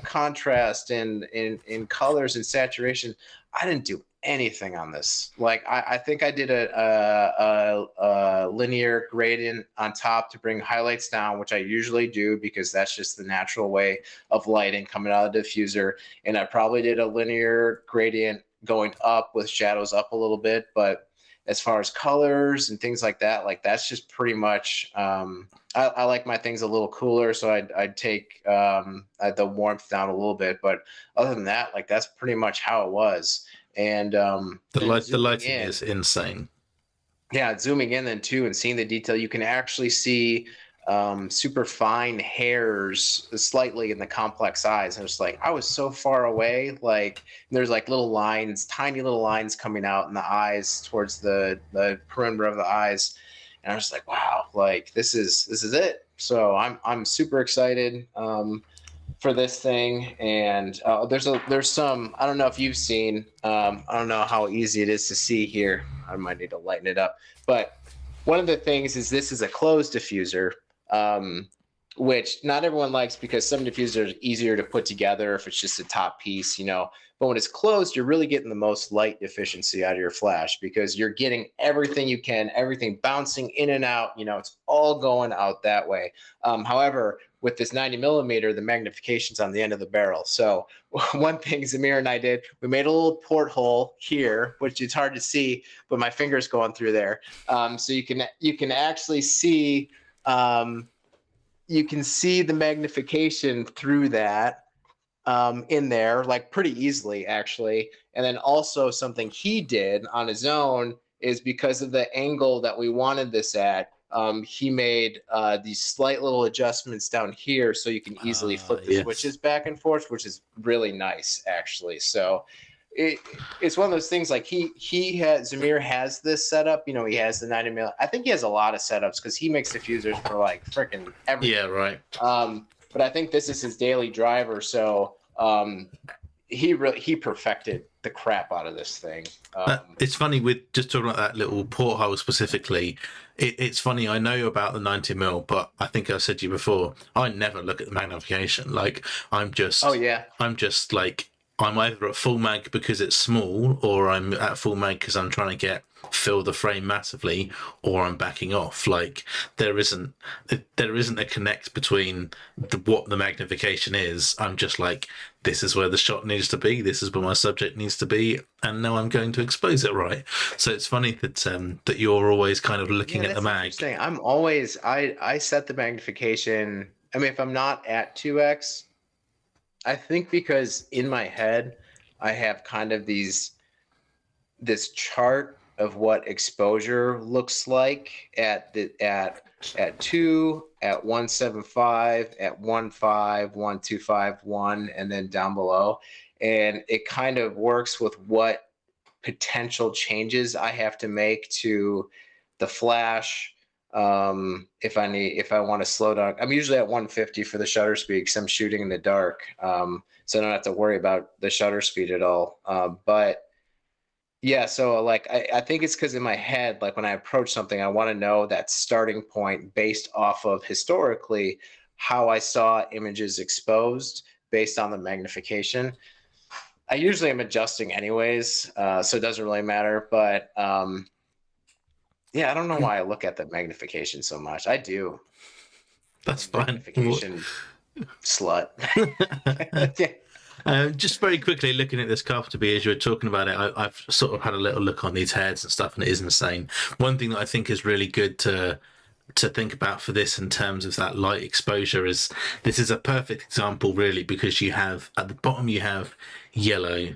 [SPEAKER 2] contrast in colors and saturation. I didn't do anything on this. Like I think I did a linear gradient on top to bring highlights down, which I usually do because that's just the natural way of lighting coming out of the diffuser. And I probably did a linear gradient going up with shadows up a little bit. But as far as colors and things like that, like that's just pretty much, I like my things a little cooler. So I'd take the warmth down a little bit. But other than that, like that's pretty much how it was. And
[SPEAKER 1] the lighting is insane.
[SPEAKER 2] Yeah, zooming in then too and seeing the detail, you can actually see super fine hairs slightly in the complex eyes. And it's like I was so far away, like there's like little lines, tiny little lines coming out in the eyes towards the perimeter of the eyes. And I was like, wow, like this is it. So I'm super excited for this thing. And there's some, I don't know if you've seen, I don't know how easy it is to see here. I might need to lighten it up. But one of the things is this is a closed diffuser, which not everyone likes because some diffusers are easier to put together if it's just a top piece, But when it's closed, you're really getting the most light efficiency out of your flash because you're getting everything you can, everything bouncing in and out, it's all going out that way. However, with this 90 millimeter, the magnification's on the end of the barrel. So one thing Zamir and I did, we made a little porthole here, which is hard to see, but my finger's going through there. So you can actually see, you can see the magnification through that in there, like pretty easily actually. And then also something he did on his own is because of the angle that we wanted this at, he made these slight little adjustments down here so you can easily flip the switches back and forth, which is really nice actually. So it's one of those things like Zamir has this setup. You know, he has the 90 mm. I think he has a lot of setups because he makes diffusers for like freaking everything.
[SPEAKER 1] Yeah, right.
[SPEAKER 2] But I think this is his daily driver. So he perfected the crap out of this thing.
[SPEAKER 1] It's funny with just talking about that little porthole specifically. It's funny. I know about the 90 mm, but I think I've said to you before. I never look at the magnification. Like I'm just.
[SPEAKER 2] Oh yeah.
[SPEAKER 1] I'm just like I'm either at full mag because it's small, or I'm at full mag because I'm trying to fill the frame massively, or I'm backing off. Like there isn't a connect between what the magnification is. I'm just like, this is where the shot needs to be, this is where my subject needs to be, and now I'm going to expose it right. So it's funny that that you're always kind of looking at the mag.
[SPEAKER 2] I'm always I set the magnification. I mean, if I'm not at 2x, I think because in my head I have kind of this chart of what exposure looks like at 2, at 175, at 1.5, 1.25, 1, and then down below. And it kind of works with what potential changes I have to make to the flash. If I want to slow down, I'm usually at 150 for the shutter speed because I'm shooting in the dark. So I don't have to worry about the shutter speed at all. But yeah, so like I think it's because in my head, like when I approach something, I want to know that starting point based off of historically how I saw images exposed based on the magnification. I usually am adjusting anyways, so it doesn't really matter. But yeah, I don't know why I look at the magnification so much. I do.
[SPEAKER 1] That's fine.
[SPEAKER 2] Magnification slut. Yeah.
[SPEAKER 1] Just very quickly looking at this Carpenter, as you were talking about it, I've sort of had a little look on these heads and stuff, and it is insane. One thing that I think is really good to think about for this in terms of that light exposure is this is a perfect example, really, because you have at the bottom you have yellow,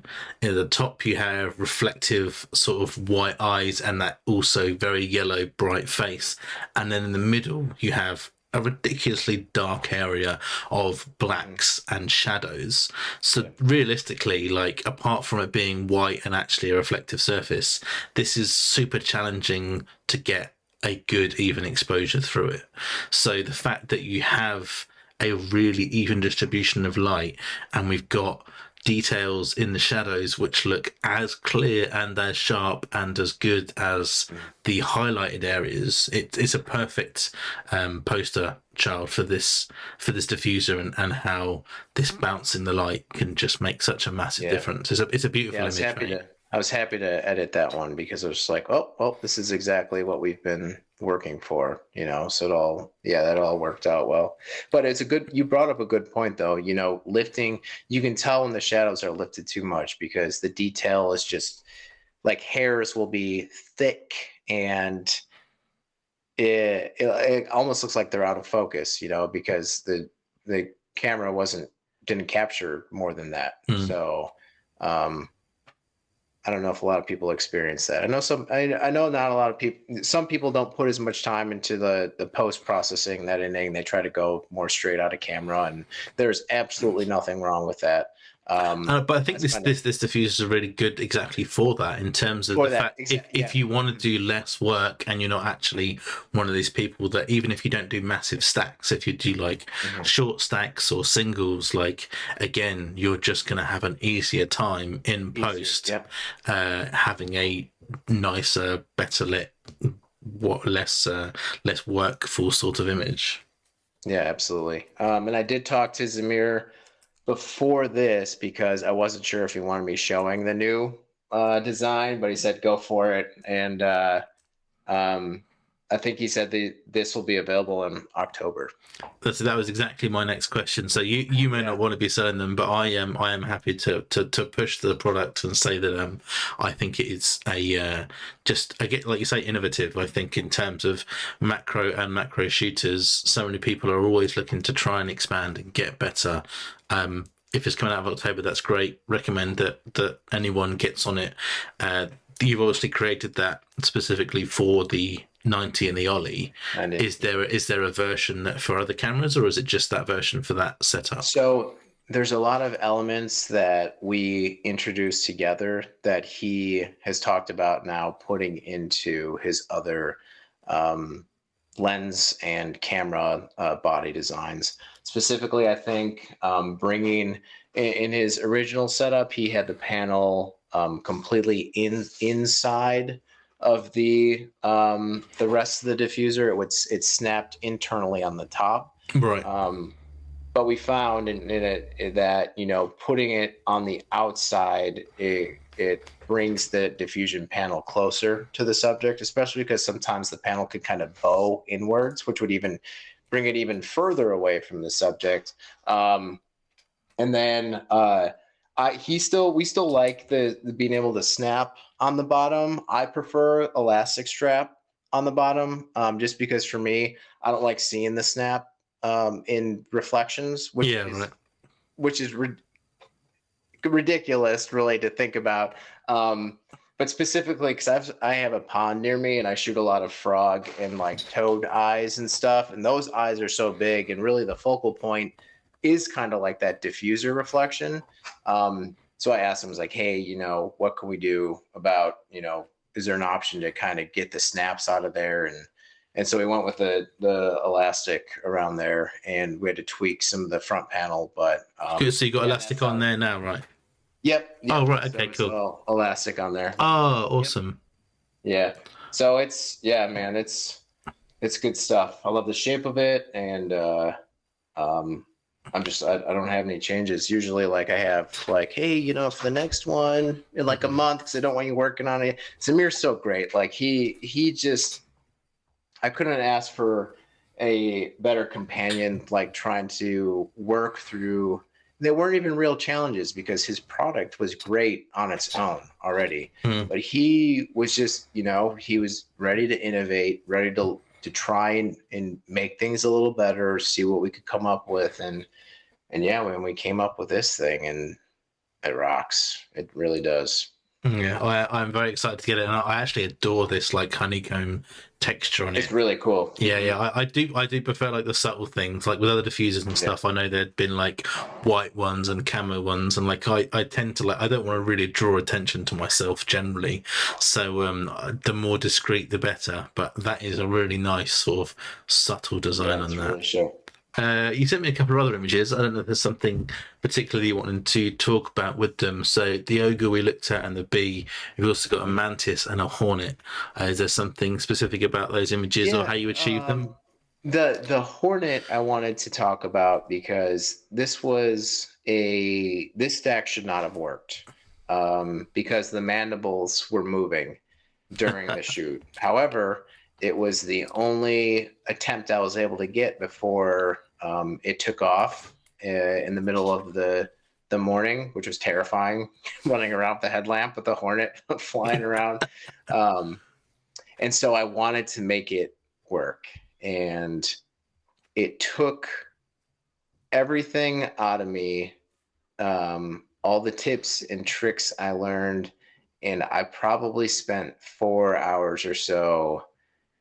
[SPEAKER 1] at the top you have reflective sort of white eyes and that also very yellow bright face, and then in the middle you have a ridiculously dark area of blacks and shadows. So realistically, like apart from it being white and actually a reflective surface, this is super challenging to get a good even exposure through it. So the fact that you have a really even distribution of light, and we've got details in the shadows which look as clear and as sharp and as good as the highlighted areas, it's a perfect poster child for this diffuser and how this bounce in the light can just make such a massive difference. It's a beautiful image.
[SPEAKER 2] I was happy to edit that one because I was like, oh, this is exactly what we've been working for, you know. So that all worked out well. But you brought up a good point though, you know, lifting, you can tell when the shadows are lifted too much because the detail is just like hairs will be thick and it almost looks like they're out of focus, you know, because the camera didn't capture more than that. So I don't know if a lot of people experience that. I know not a lot of people. Some people don't put as much time into the post processing that editing. They try to go more straight out of camera, and there's absolutely nothing wrong with that.
[SPEAKER 1] But I think this diffuser is really good exactly for that, in terms of the fact if you want to do less work and you're not actually one of these people that, even if you don't do massive stacks, if you do like short stacks or singles, like again, you're just going to have an easier time in post having a nicer, better lit, less workful sort of image.
[SPEAKER 2] Yeah, absolutely. And I did talk to Zamir before this because I wasn't sure if he wanted me showing the new design, but he said go for it. And I think he said this will be available in October.
[SPEAKER 1] That was exactly my next question. So you may not want to be selling them, but I am happy to push the product and say that I think it is like you say, innovative. I think in terms of macro shooters, so many people are always looking to try and expand and get better. If it's coming out of October, that's great. Recommend that anyone gets on it. You've obviously created that specifically for the 90 and the Ollie. Is there a version for other cameras, or is it just that version for that setup?
[SPEAKER 2] So there's a lot of elements that we introduced together that he has talked about now putting into his other um, lens and camera body designs. Specifically, I think bringing in his original setup, he had the panel completely inside of the rest of the diffuser. It's snapped internally on the top.
[SPEAKER 1] Right.
[SPEAKER 2] But we found in it that, you know, putting it on the outside, it brings the diffusion panel closer to the subject, especially because sometimes the panel could kind of bow inwards, which would even bring it even further away from the subject. And then we still like the being able to snap on the bottom. I prefer elastic strap on the bottom, just because for me, I don't like seeing the snap in reflections,
[SPEAKER 1] Yeah, right.
[SPEAKER 2] which is ridiculous, really, to think about. But specifically, because I have a pond near me, and I shoot a lot of frog and like toad eyes and stuff, and those eyes are so big, and really the focal point is kind of like that diffuser reflection. So I asked him, I was like, hey, you know, what can we do about, you know, is there an option to kind of get the snaps out of there? And so we went with the elastic around there, and we had to tweak some of the front panel. But
[SPEAKER 1] Good. So you got
[SPEAKER 2] yeah,
[SPEAKER 1] elastic on there now, right?
[SPEAKER 2] yep,
[SPEAKER 1] Oh,
[SPEAKER 2] yep.
[SPEAKER 1] right.
[SPEAKER 2] So
[SPEAKER 1] Okay,
[SPEAKER 2] it's
[SPEAKER 1] cool.
[SPEAKER 2] all elastic on there.
[SPEAKER 1] Oh,
[SPEAKER 2] Yep.
[SPEAKER 1] awesome.
[SPEAKER 2] Yeah. So it's yeah, man. It's good stuff. I love the shape of it, and um, I don't have any changes. Usually, like I have like, hey, you know, for the next one in like a month, because I don't want you working on it. Samir's so great. Like he just I couldn't ask for a better companion, like trying to work through. They weren't even real challenges because his product was great on its own already.
[SPEAKER 1] Hmm.
[SPEAKER 2] But he was just, you know, he was ready to innovate, ready to try and make things a little better, see what we could come up with. And yeah, when we came up with this thing, and it rocks. It really does.
[SPEAKER 1] Yeah, I'm very excited to get it, and I actually adore this like honeycomb texture on
[SPEAKER 2] It's
[SPEAKER 1] it.
[SPEAKER 2] really cool.
[SPEAKER 1] Yeah, yeah, I do prefer like the subtle things, like with other diffusers and
[SPEAKER 2] Yeah.
[SPEAKER 1] stuff. I know there'd been like white ones and camo ones, and like I tend to like I don't want to really draw attention to myself generally, so the more discreet the better. But that is a really nice sort of subtle design
[SPEAKER 2] Yeah,
[SPEAKER 1] on
[SPEAKER 2] it's
[SPEAKER 1] that.
[SPEAKER 2] really sure.
[SPEAKER 1] You sent me a couple of other images. I don't know if there's something particularly you wanted to talk about with them. So the ogre we looked at and the bee. You've also got a mantis and a hornet. Is there something specific about those images or
[SPEAKER 2] Yeah,
[SPEAKER 1] how you achieve them?
[SPEAKER 2] the Hornet I wanted to talk about because this stack should not have worked, because the mandibles were moving during the shoot. However, it was the only attempt I was able to get before it took off in the middle of the morning, which was terrifying, running around with the headlamp with the Hornet flying around. Um, and so I wanted to make it work, and it took everything out of me, all the tips and tricks I learned, and I probably spent 4 hours or so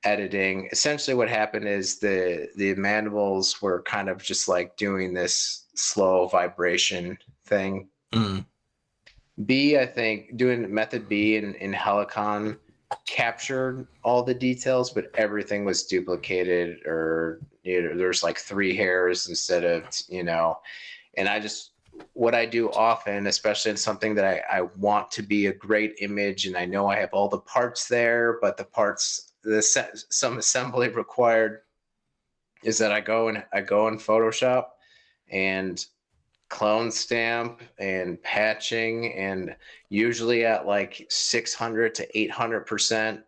[SPEAKER 2] editing. Essentially, what happened is the mandibles were kind of just like doing this slow vibration thing.
[SPEAKER 1] Mm.
[SPEAKER 2] B, I think doing method B in Helicon captured all the details, but everything was duplicated, or you know, there's like three hairs instead of, you know, and I just, what I do often, especially in something that I want to be a great image, and I know I have all the parts there, but the parts, some assembly required, is that I go in Photoshop and clone stamp and patching, and usually at like 600 to 800%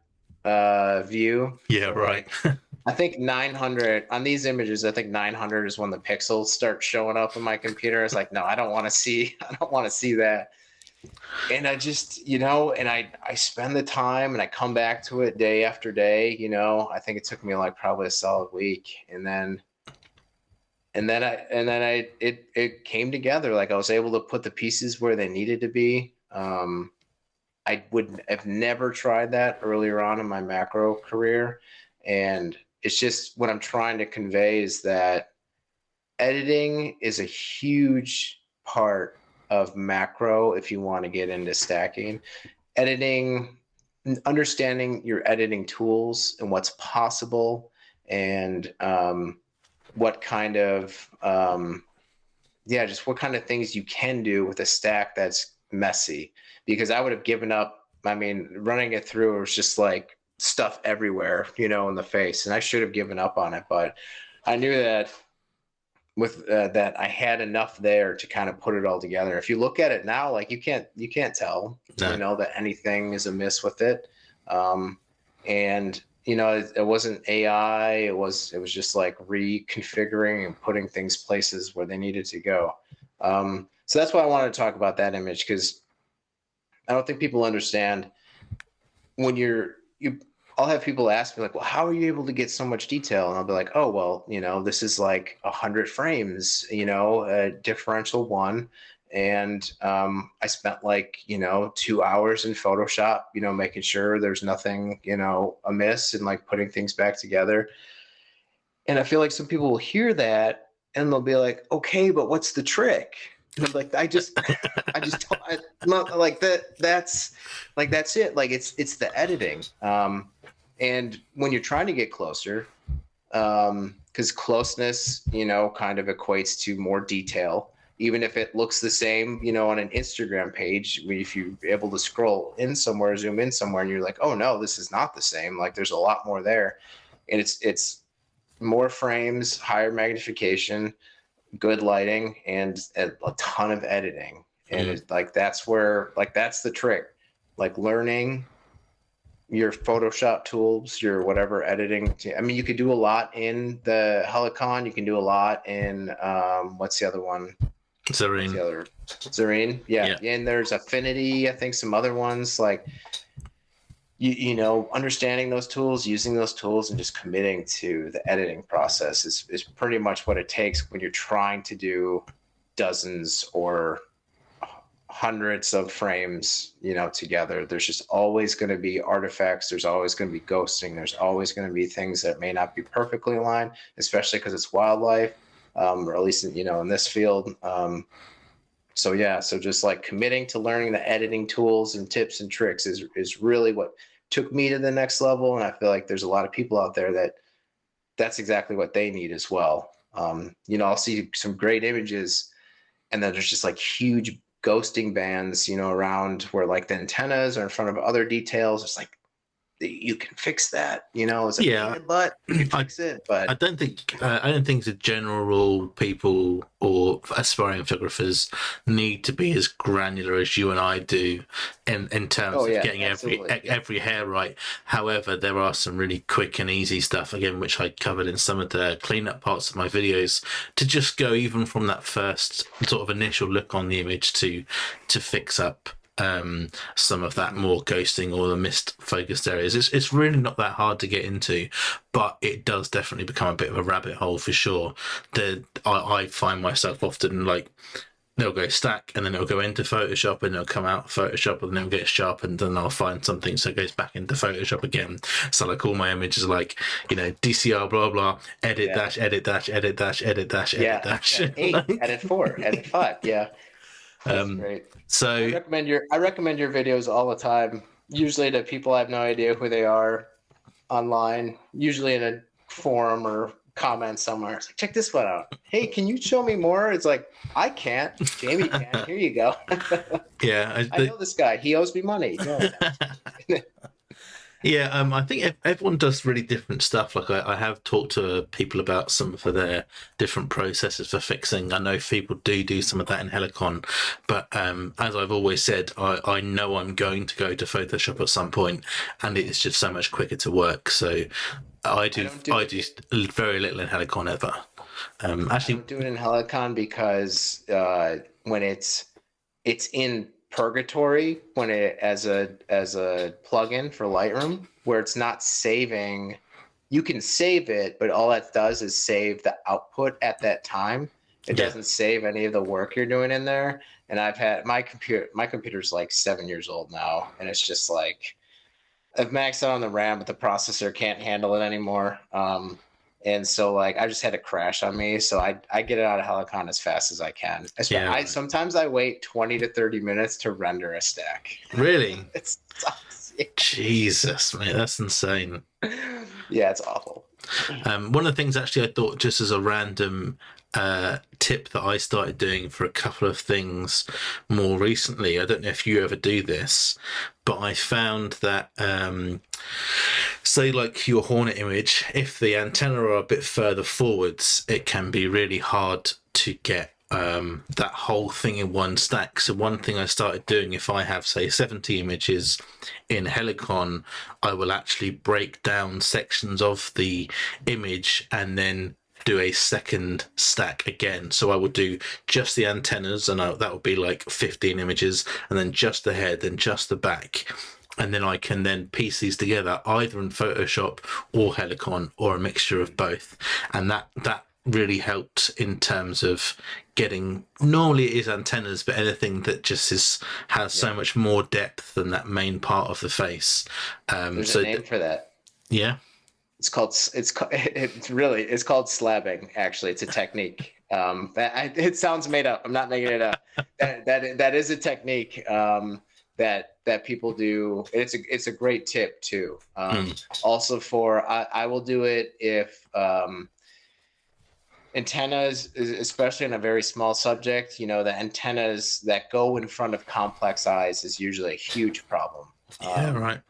[SPEAKER 2] view.
[SPEAKER 1] Yeah,
[SPEAKER 2] So
[SPEAKER 1] right.
[SPEAKER 2] like I think 900 on these images. I think 900 is when the pixels start showing up in my computer. I was like, no, I don't want to see. I don't want to see that. And I just, you know, and I spend the time, and I come back to it day after day. You know, I think it took me like probably a solid week, and then it came together. Like I was able to put the pieces where they needed to be. I would have never tried that earlier on in my macro career. And it's just what I'm trying to convey is that editing is a huge part of macro if you want to get into stacking. Editing, understanding your editing tools and what's possible, and what kind of just what kind of things you can do with a stack that's messy. Because I would have given up. I mean, running it through, it was just like stuff everywhere, you know, in the face, and I should have given up on it. But I knew that with that I had enough there to kind of put it all together. If you look at it now, like you can't tell,
[SPEAKER 1] No.
[SPEAKER 2] you know, that anything is amiss with it. And you know, it wasn't AI. It was just like reconfiguring and putting things places where they needed to go. So that's why I wanted to talk about that image, because I don't think people understand when I'll have people ask me like, well, how are you able to get so much detail? And I'll be like, oh, well, you know, this is like 100 frames, you know, a differential one. And I spent like, you know, 2 hours in Photoshop, you know, making sure there's nothing, you know, amiss, and like putting things back together. And I feel like some people will hear that and they'll be like, okay, but what's the trick? And I'm like, I just not like that. That's it. Like it's the editing. And when you're trying to get closer, because closeness, you know, kind of equates to more detail, even if it looks the same, you know, on an Instagram page. If you're able to scroll in somewhere, zoom in somewhere, and you're like, oh no, this is not the same. Like there's a lot more there, and it's more frames, higher magnification, good lighting, and a ton of editing. And it's like that's the trick. Like learning your Photoshop tools, your whatever editing. I mean, you could do a lot in the Helicon. You can do a lot in what's the other one? Zareen. Yeah. And there's Affinity. I think some other ones like you know, understanding those tools, using those tools, and just committing to the editing process is pretty much what it takes when you're trying to do dozens or hundreds of frames, you know, together. There's just always going to be artifacts. There's always going to be ghosting. There's always going to be things that may not be perfectly aligned, especially because it's wildlife, or at least, you know, in this field. So just like committing to learning the editing tools and tips and tricks is really what took me to the next level. And I feel like there's a lot of people out there that's exactly what they need as well. You know, I'll see some great images, and then there's just like huge ghosting bands, you know, around where like the antennas are in front of other details. It's like, you can fix that, you know, it's a but you can fix it. But
[SPEAKER 1] I don't think as a general rule, people or aspiring photographers need to be as granular as you and I do in terms of getting every hair right. However, there are some really quick and easy stuff, again, which I covered in some of the cleanup parts of my videos, to just go even from that first sort of initial look on the image to fix up some of that more ghosting or the missed focused areas. It's really not that hard to get into, but it does definitely become a bit of a rabbit hole for sure. I find myself often like, they'll go stack and then it'll go into Photoshop and it'll come out of Photoshop and then it'll get sharpened and then I'll find something, so it goes back into Photoshop again. So like all my images are like, you know, DCR blah blah, edit dash, edit dash, edit dash, edit dash, edit dash.
[SPEAKER 2] Edit 8, edit 4, edit 5. Yeah. That's great.
[SPEAKER 1] So
[SPEAKER 2] I recommend your videos all the time, usually to people I have no idea who they are online, usually in a forum or comment somewhere. It's like, check this one out. Hey, can you show me more? It's like, I can't. Jamie can. Here you go.
[SPEAKER 1] Yeah.
[SPEAKER 2] I know this guy. He owes me money. No.
[SPEAKER 1] Yeah, I think everyone does really different stuff. Like I have talked to people about some of their different processes for fixing. I know people do some of that in Helicon, but as I've always said, I know I'm going to go to Photoshop at some point, and it's just so much quicker to work. So I do very little in Helicon ever. Actually,
[SPEAKER 2] I don't do it in Helicon because when it's in purgatory, when it as a plugin for Lightroom, where it's not saving. You can save it, but all that does is save the output at that time. It doesn't save any of the work you're doing in there. And I've had my computer's like 7 years old now, and it's just like I've maxed out on the RAM, but the processor can't handle it anymore. And so like I just had a crash on me. So I get it out of Helicon as fast as I can.
[SPEAKER 1] Yeah.
[SPEAKER 2] Sometimes I wait 20 to 30 minutes to render a stack.
[SPEAKER 1] Really?
[SPEAKER 2] It sucks. Yeah.
[SPEAKER 1] Jesus, mate, that's insane.
[SPEAKER 2] Yeah, it's awful.
[SPEAKER 1] One of the things actually I thought, just as a random tip that I started doing for a couple of things more recently, I don't know if you ever do this, but I found that say like your Hornet image, if the antenna are a bit further forwards, it can be really hard to get that whole thing in one stack. So one thing I started doing, if I have say 70 images in Helicon, I will actually break down sections of the image and then do a second stack again. So I would do just the antennas, and that would be like 15 images, and then just the head and just the back. And then I can then piece these together either in Photoshop or Helicon or a mixture of both. And that really helped in terms of getting, normally it is antennas, but anything that just has so much more depth than that main part of the face.
[SPEAKER 2] There's a name for that.
[SPEAKER 1] Yeah.
[SPEAKER 2] It's called slabbing. Actually, it's a technique. It sounds made up. I'm not making it up. That is a technique that people do. It's a great tip too. Also I will do it if antennas, especially in a very small subject, the antennas that go in front of complex eyes is usually a huge problem.
[SPEAKER 1] Yeah, right.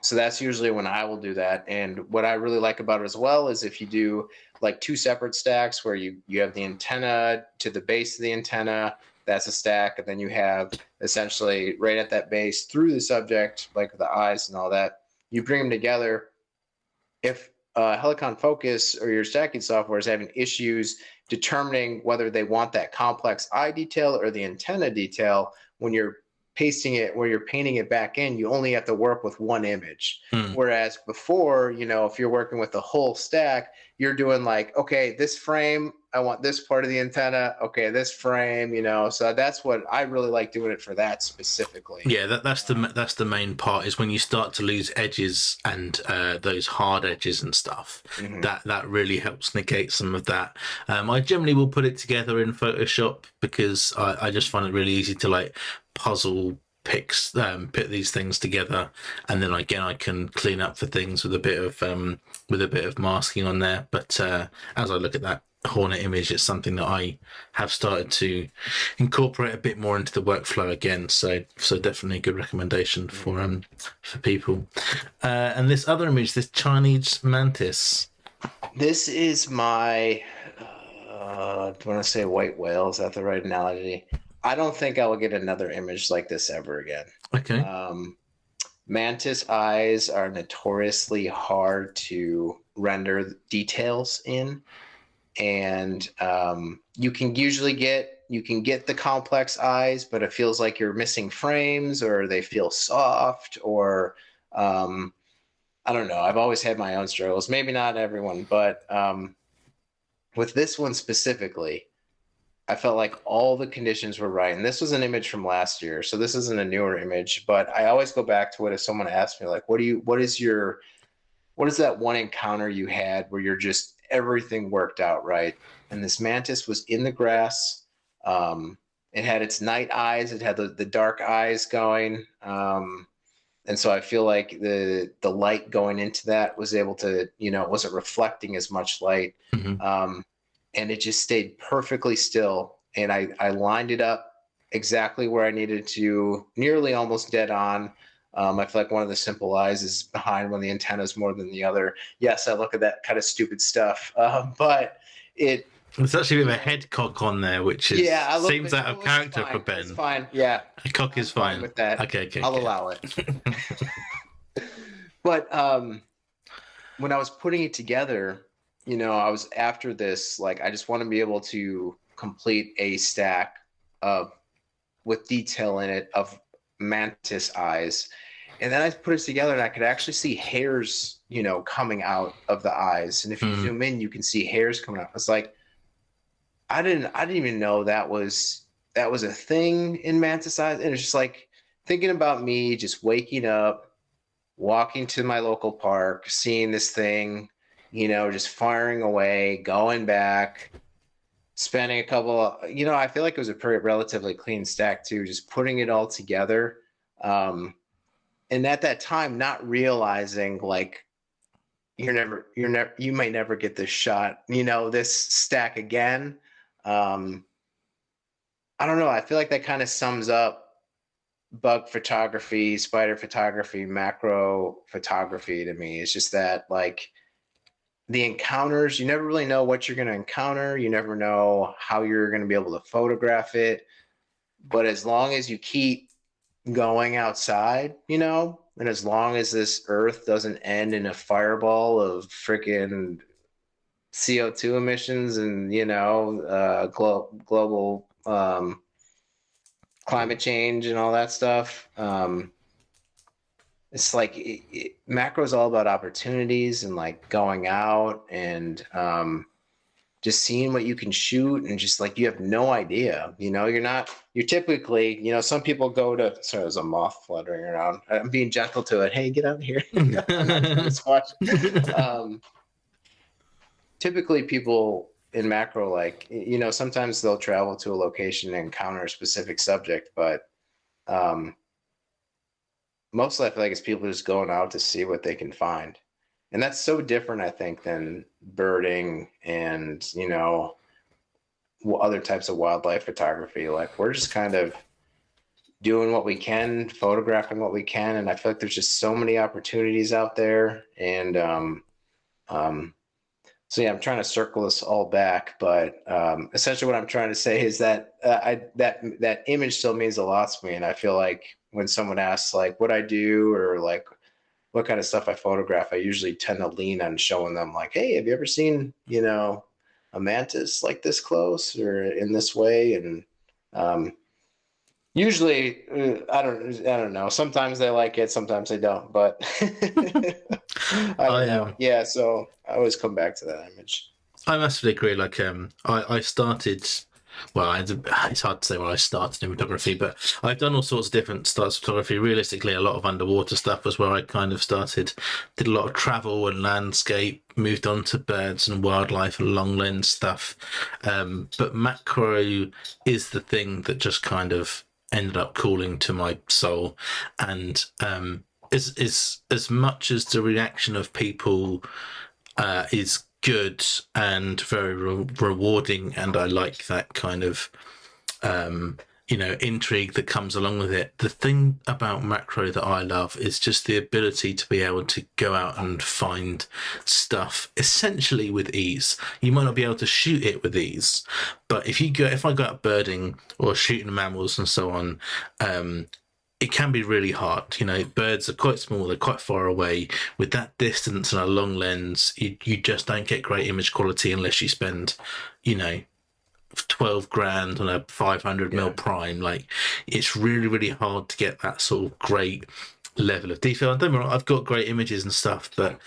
[SPEAKER 2] So that's usually when I will do that. And what I really like about it as well is if you do like two separate stacks where you have the antenna to the base of the antenna, that's a stack. And then you have essentially right at that base through the subject, like the eyes and all that, you bring them together. If Helicon Focus or your stacking software is having issues determining whether they want that complex eye detail or the antenna detail, when you're pasting it, where you're painting it back in, you only have to work with one image. Whereas before, if you're working with the whole stack, you're doing like, okay, this frame, I want this part of the antenna. Okay, this frame, so that's what I really like doing it for that specifically.
[SPEAKER 1] Yeah, that's the main part, is when you start to lose edges and those hard edges and stuff. Mm-hmm. That really helps negate some of that. I generally will put it together in Photoshop because I just find it really easy to like puzzle put these things together, and then again I can clean up for things with a bit of masking on there. But as I look at that Hornet image, it's something that I have started to incorporate a bit more into the workflow again. So definitely a good recommendation for people. And this other image, this Chinese mantis.
[SPEAKER 2] This is my. Do I want to say white whale? Is that the right analogy? I don't think I will get another image like this ever again.
[SPEAKER 1] Okay.
[SPEAKER 2] Mantis eyes are notoriously hard to render details in. And you can get the complex eyes, but it feels like you're missing frames, or they feel soft, or I don't know. I've always had my own struggles. Maybe not everyone, but with this one specifically, I felt like all the conditions were right. And this was an image from last year, so this isn't a newer image. But I always go back to it if someone asks me, like, what is that one encounter you had where you're just everything worked out right? And this mantis was in the grass. It had its night eyes. It had the dark eyes going. And so I feel like the light going into that was able to, it wasn't reflecting as much light. Mm-hmm. And it just stayed perfectly still. And I lined it up exactly where I needed to, nearly almost dead on. I feel like one of the simple eyes is behind one of the antennas more than the other. Yes, I look at that kind of stupid stuff, but
[SPEAKER 1] it's actually with a head cock on there, which is seems out of character for Ben.
[SPEAKER 2] It's fine. Yeah,
[SPEAKER 1] a cock is fine
[SPEAKER 2] with that.
[SPEAKER 1] Okay,
[SPEAKER 2] I'll allow it. But when I was putting it together, I was after this, like, I just want to be able to complete a stack with detail in it of mantis eyes. And then I put it together and I could actually see hairs, coming out of the eyes. And if you zoom in, you can see hairs coming out. It's like, I didn't even know that was a thing in mantis eyes. And it's just like thinking about me just waking up, walking to my local park, seeing this thing, just firing away, going back, spending a couple of, I feel like it was a pretty relatively clean stack too, just putting it all together. And at that time, not realizing like you might never get this shot, this stack again. I don't know. I feel like that kind of sums up bug photography, spider photography, macro photography to me. It's just that like the encounters, you never really know what you're going to encounter. You never know how you're going to be able to photograph it. But as long as you keep going outside, and as long as this earth doesn't end in a fireball of freaking CO2 emissions and, global climate change and all that stuff. It's like macro is all about opportunities and like going out and just seeing what you can shoot, and just like you have no idea, you're typically, some people go to, sorry, there's a moth fluttering around. I'm being gentle to it. Hey, get out of here. I'm not trying to watch. Typically people in macro, like, sometimes they'll travel to a location and encounter a specific subject, but mostly I feel like it's people just going out to see what they can find. And that's so different, I think, than birding and, other types of wildlife photography. Like we're just kind of doing what we can, photographing what we can. And I feel like there's just so many opportunities out there. And so yeah, I'm trying to circle this all back, but essentially what I'm trying to say is that that image still means a lot to me. And I feel like when someone asks like what I do or like what kind of stuff I photograph, I usually tend to lean on showing them like, hey, have you ever seen, a mantis like this close or in this way? And usually, I don't know. Sometimes they like it, sometimes they don't. But I don't know. Yeah, so I always come back to that image.
[SPEAKER 1] I massively agree. Like, I started. Well, it's hard to say when I started in photography, but I've done all sorts of different styles of photography. Realistically, a lot of underwater stuff was where I kind of started. Did a lot of travel and landscape. Moved on to birds and wildlife and long lens stuff. But macro is the thing that just kind of ended up calling to my soul, and is as much as the reaction of people is good and very rewarding, and I like that kind of intrigue that comes along with it. The thing about macro that I love is just the ability to be able to go out and find stuff essentially with ease. You might not be able to shoot it with ease, but if I go out birding or shooting mammals and so on, it can be really hard. Birds are quite small, they're quite far away. With that distance and a long lens, you just don't get great image quality unless you spend, 12 grand on a 500 mil prime. Like, it's really, really hard to get that sort of great level of detail. And don't get me wrong, I've got great images and stuff, but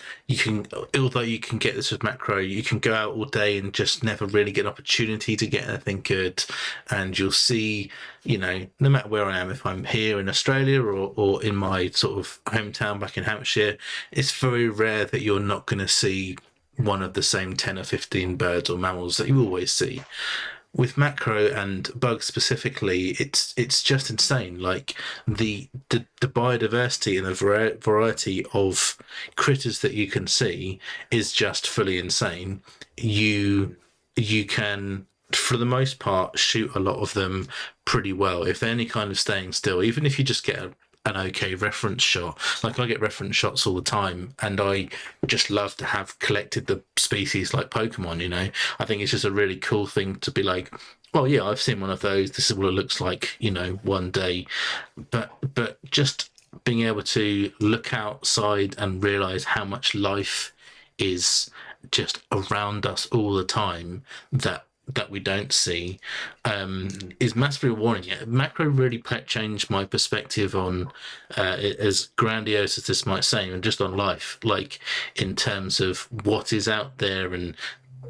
[SPEAKER 1] although you can get this with macro, you can go out all day and just never really get an opportunity to get anything good. And you'll see, no matter where I am, if I'm here in Australia or in my sort of hometown back in Hampshire, it's very rare that you're not going to see one of the same 10 or 15 birds or mammals that you always see. With macro and bugs specifically, it's just insane. Like the biodiversity and the variety of critters that you can see is just fully insane. You can, for the most part, shoot a lot of them pretty well if they're any kind of staying still. Even if you just get an okay reference shot. Like, I get reference shots all the time, and I just love to have collected the species like Pokemon. I think it's just a really cool thing to be like, well, yeah, I've seen one of those, this is what it looks like, one day. But just being able to look outside and realize how much life is just around us all the time that we don't see is massively rewarding. Macro really changed my perspective on as grandiose as this might seem, and just on life, like in terms of what is out there and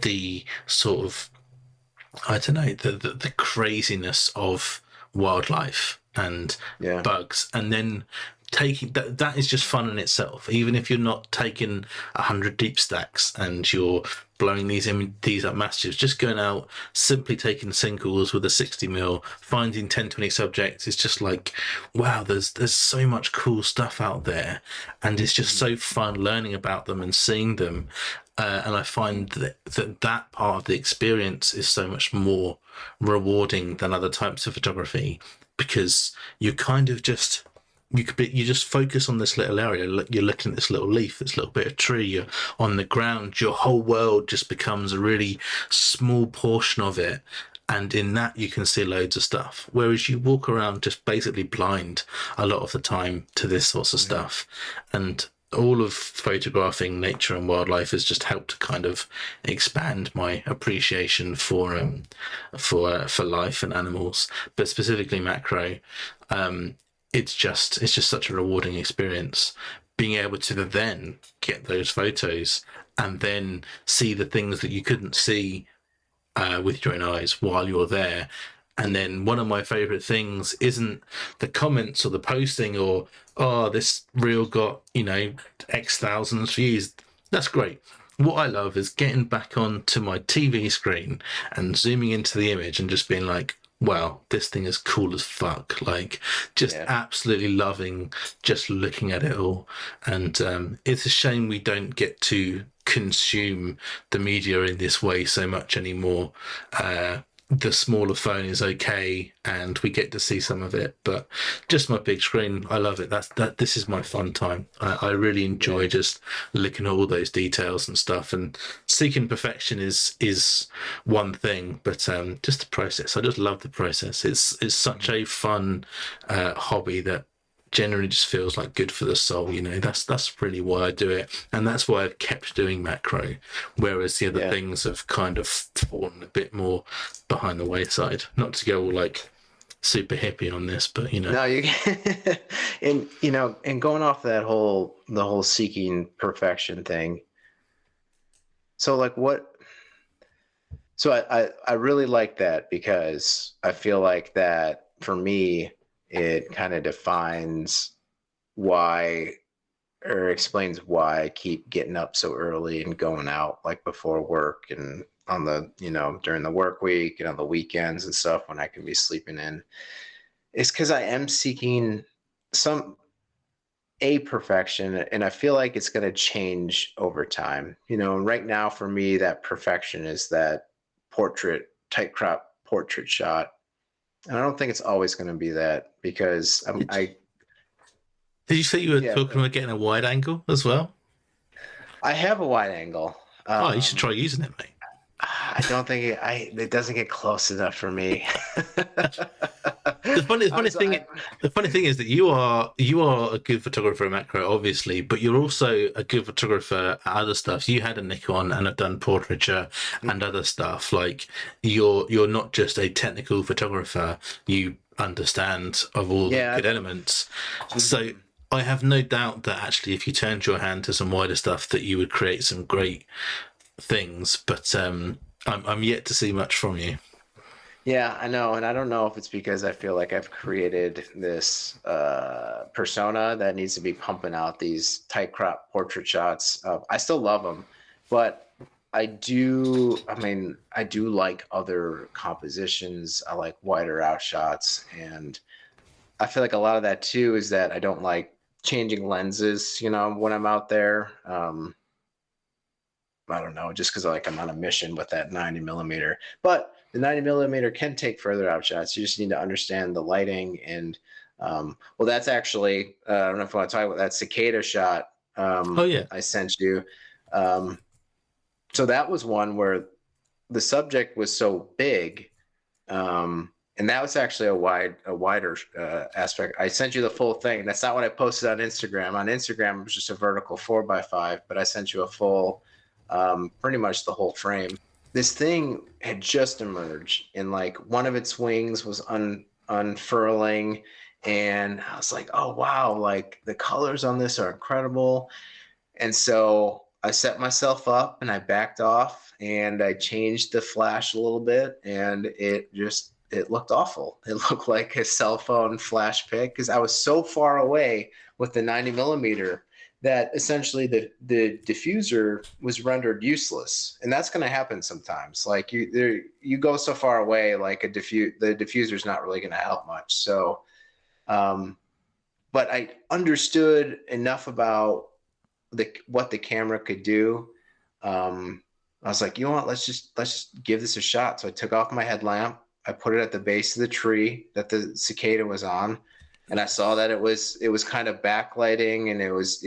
[SPEAKER 1] the sort of, I don't know, the craziness of wildlife and bugs, and then taking that is just fun in itself. Even if you're not taking 100 deep stacks and you're blowing these up massive, just going out simply taking singles with a 60mm, finding 10-20 subjects is just like, wow, there's so much cool stuff out there, and it's just so fun learning about them and seeing them. And I find that part of the experience is so much more rewarding than other types of photography, because you kind of just you just focus on this little area. You're looking at this little leaf, this little bit of tree. You're on the ground. Your whole world just becomes a really small portion of it, and in that you can see loads of stuff. Whereas you walk around just basically blind a lot of the time to this sorts of stuff, and all of photographing nature and wildlife has just helped to kind of expand my appreciation for life and animals, but specifically macro. It's just such a rewarding experience being able to then get those photos and then see the things that you couldn't see with your own eyes while you're there. And then one of my favorite things isn't the comments or the posting or, oh, this reel got, X thousands views. That's great. What I love is getting back onto my TV screen and zooming into the image and just being like, wow, this thing is cool as fuck. Like, just absolutely loving just looking at it all. And it's a shame we don't get to consume the media in this way so much anymore. The smaller phone is okay, and we get to see some of it, but just my big screen, I love it. This is my fun time. I really enjoy just looking at all those details and stuff, and seeking perfection is one thing, but just the process. I just love the process. It's such a fun hobby that generally just feels like good for the soul. That's really why I do it, and that's why I've kept doing macro, whereas the other things have kind of fallen a bit more behind the wayside. Not to go all like super hippie on this, but
[SPEAKER 2] No, you can. And going off the whole seeking perfection thing. So like what? So I really like that, because I feel like that for me, it kind of defines why, or explains why I keep getting up so early and going out like before work and on the, during the work week and on the weekends and stuff when I can be sleeping in. It's because I am seeking a perfection, and I feel like it's going to change over time. And right now for me, that perfection is that tight crop portrait shot. And I don't think it's always going to be that, because
[SPEAKER 1] did you say you were talking about getting a wide angle as well?
[SPEAKER 2] I have a wide angle.
[SPEAKER 1] Oh, you should try using it, mate.
[SPEAKER 2] I don't think it doesn't get close enough for me.
[SPEAKER 1] The funny thing is that you are a good photographer at macro, obviously, but you're also a good photographer at other stuff. You had a Nikon and have done portraiture and other stuff. Like, you're not just a technical photographer. You understand of all the good elements. So I have no doubt that actually, if you turned your hand to some wider stuff, that you would create some great things. But I'm yet to see much from you.
[SPEAKER 2] Yeah, I know. And I don't know if it's because I feel like I've created this persona that needs to be pumping out these tight crop portrait shots. I still love them, but I do like other compositions. I like wider out shots. And I feel like a lot of that too is that I don't like changing lenses, when I'm out there. I don't know, just because I'm on a mission with that 90mm. But the 90mm can take further out shots. You just need to understand the lighting. And that's actually, I don't know if I want to talk about that cicada shot. I sent you. So that was one where the subject was so big, and that was actually a wider aspect. I sent you the full thing. That's not what I posted on Instagram. On Instagram, it was just a vertical 4x5, but I sent you a full, pretty much the whole frame. This thing had just emerged, and one of its wings was unfurling, and I was like, oh wow, the colors on this are incredible. And so I set myself up and I backed off and I changed the flash a little bit, and it just it looked awful. It looked like a cell phone flash pic because I was so far away with the 90 millimeter that essentially the diffuser was rendered useless. And that's going to happen sometimes. Like you go so far away, like the diffuser is not really going to help much. So, but I understood enough about what the camera could do. I was like, you know what, let's just give this a shot. So I took off my headlamp. I put it at the base of the tree that the cicada was on. And I saw that it was kind of backlighting, and it was,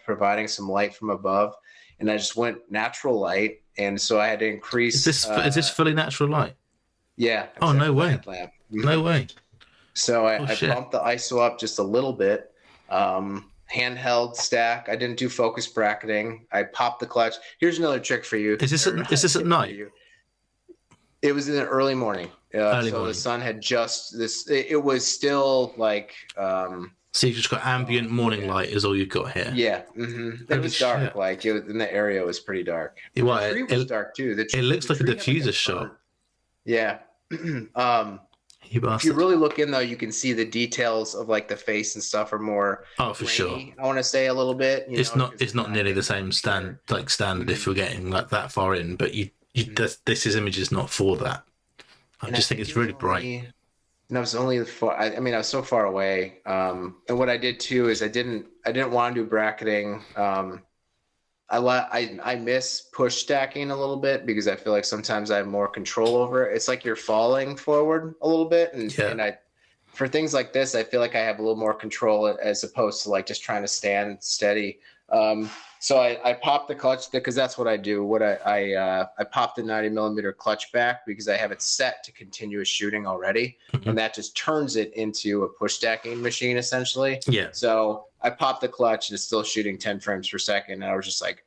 [SPEAKER 2] providing some light from above. And I just went natural light. And so I had to increase.
[SPEAKER 1] Is this fully natural light?
[SPEAKER 2] Yeah.
[SPEAKER 1] Oh, no way.
[SPEAKER 2] Headlamp.
[SPEAKER 1] No way.
[SPEAKER 2] So I bumped the ISO up just a little bit. Handheld stack. I didn't do focus bracketing. I popped the clutch. Here's another trick for you.
[SPEAKER 1] Is this at night?
[SPEAKER 2] It was in the early morning.
[SPEAKER 1] Early morning.
[SPEAKER 2] The sun had just it was still like.
[SPEAKER 1] So you just got ambient morning light is all you've got here.
[SPEAKER 2] Yeah, it was dark. Shit. Like in the area, it was pretty dark. The tree was dark too.
[SPEAKER 1] It looks like a diffuser shot.
[SPEAKER 2] Yeah. If you really look in though, you can see the details of like the face and stuff are more.
[SPEAKER 1] Oh, for sure.
[SPEAKER 2] I want to say a little bit.
[SPEAKER 1] It's not nearly the same standard if you're getting like that far in, but this image is not for that. I just think it's really bright.
[SPEAKER 2] And I was only far. I was so far away. And what I did too is I didn't want to do bracketing. I miss push stacking a little bit because I feel like sometimes I have more control over it. It's like you're falling forward a little bit, and I, for things like this, I feel like I have a little more control as opposed to like just trying to stand steady. So I popped the clutch because that's what I do. I popped the 90 millimeter clutch back because I have it set to continuous shooting already, and that just turns it into a push stacking machine essentially.
[SPEAKER 1] Yeah.
[SPEAKER 2] So I popped the clutch and it's still shooting 10 frames per second, and I was just like,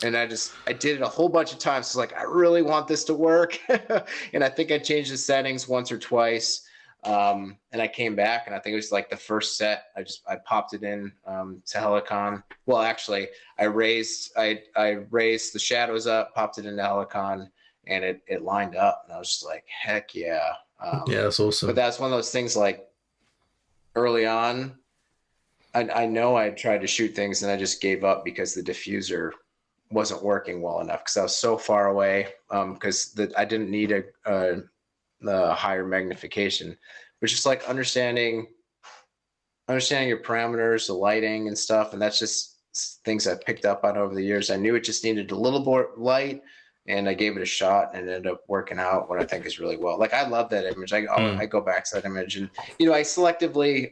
[SPEAKER 2] and I did it a whole bunch of times. So like, I really want this to work, and I think I changed the settings once or twice. And I came back, and I think it was like the first set. I popped it in to Helicon. Well, actually, I raised the shadows up, popped it into Helicon, and it lined up. And I was just like, heck yeah.
[SPEAKER 1] Yeah, that's awesome.
[SPEAKER 2] But that's one of those things. Like early on, I know I tried to shoot things, and I just gave up because the diffuser wasn't working well enough because I was so far away. Because I didn't need the higher magnification, but just like understanding your parameters, the lighting and stuff. And that's just things I picked up on over the years. I knew it just needed a little more light, and I gave it a shot, and it ended up working out what I think is really well. Like, I love that image. I go back to that image, and, I selectively,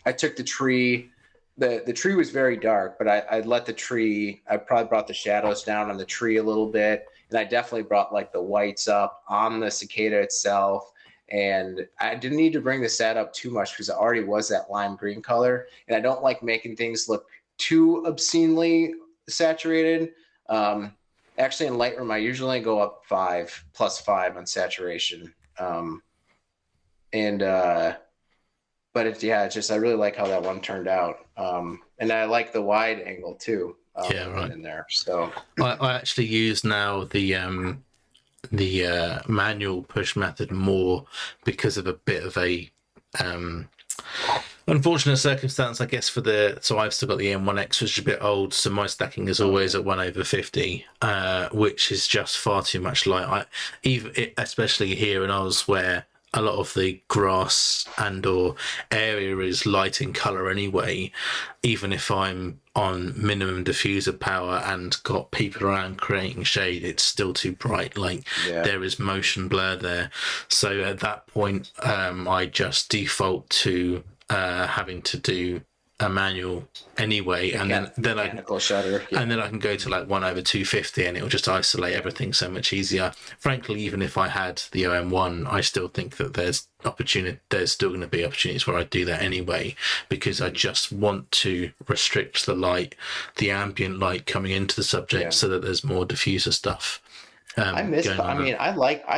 [SPEAKER 2] I took the tree. The tree was very dark, but I let the tree, I probably brought the shadows down on the tree a little bit. And I definitely brought like the whites up on the cicada itself. And I didn't need to bring the sat up too much because it already was that lime green color. And I don't like making things look too obscenely saturated. Actually, in Lightroom, I usually go up +5 on saturation. But it's just, I really like how that one turned out. And I like the wide angle too.
[SPEAKER 1] Right
[SPEAKER 2] in there. So
[SPEAKER 1] I actually use now the manual push method more because of a bit of a unfortunate circumstance, I guess, so I've still got the M1X, which is a bit old, so my stacking is always at 1/50, which is just far too much light. Especially here in Oz, where a lot of the grass or area is light in color anyway. Even if I'm on minimum diffuser power and got people around creating shade, it's still too bright. There is motion blur there. So at that point, I just default to having to do a manual anyway, and then I
[SPEAKER 2] shutter,
[SPEAKER 1] and then I can go to like 1/250, and it will just isolate everything so much easier. Frankly, even if I had the OM1, I still think that there's still going to be opportunities where I do that anyway, because I just want to restrict the light, the ambient light coming into the subject, so that there's more diffuser stuff. I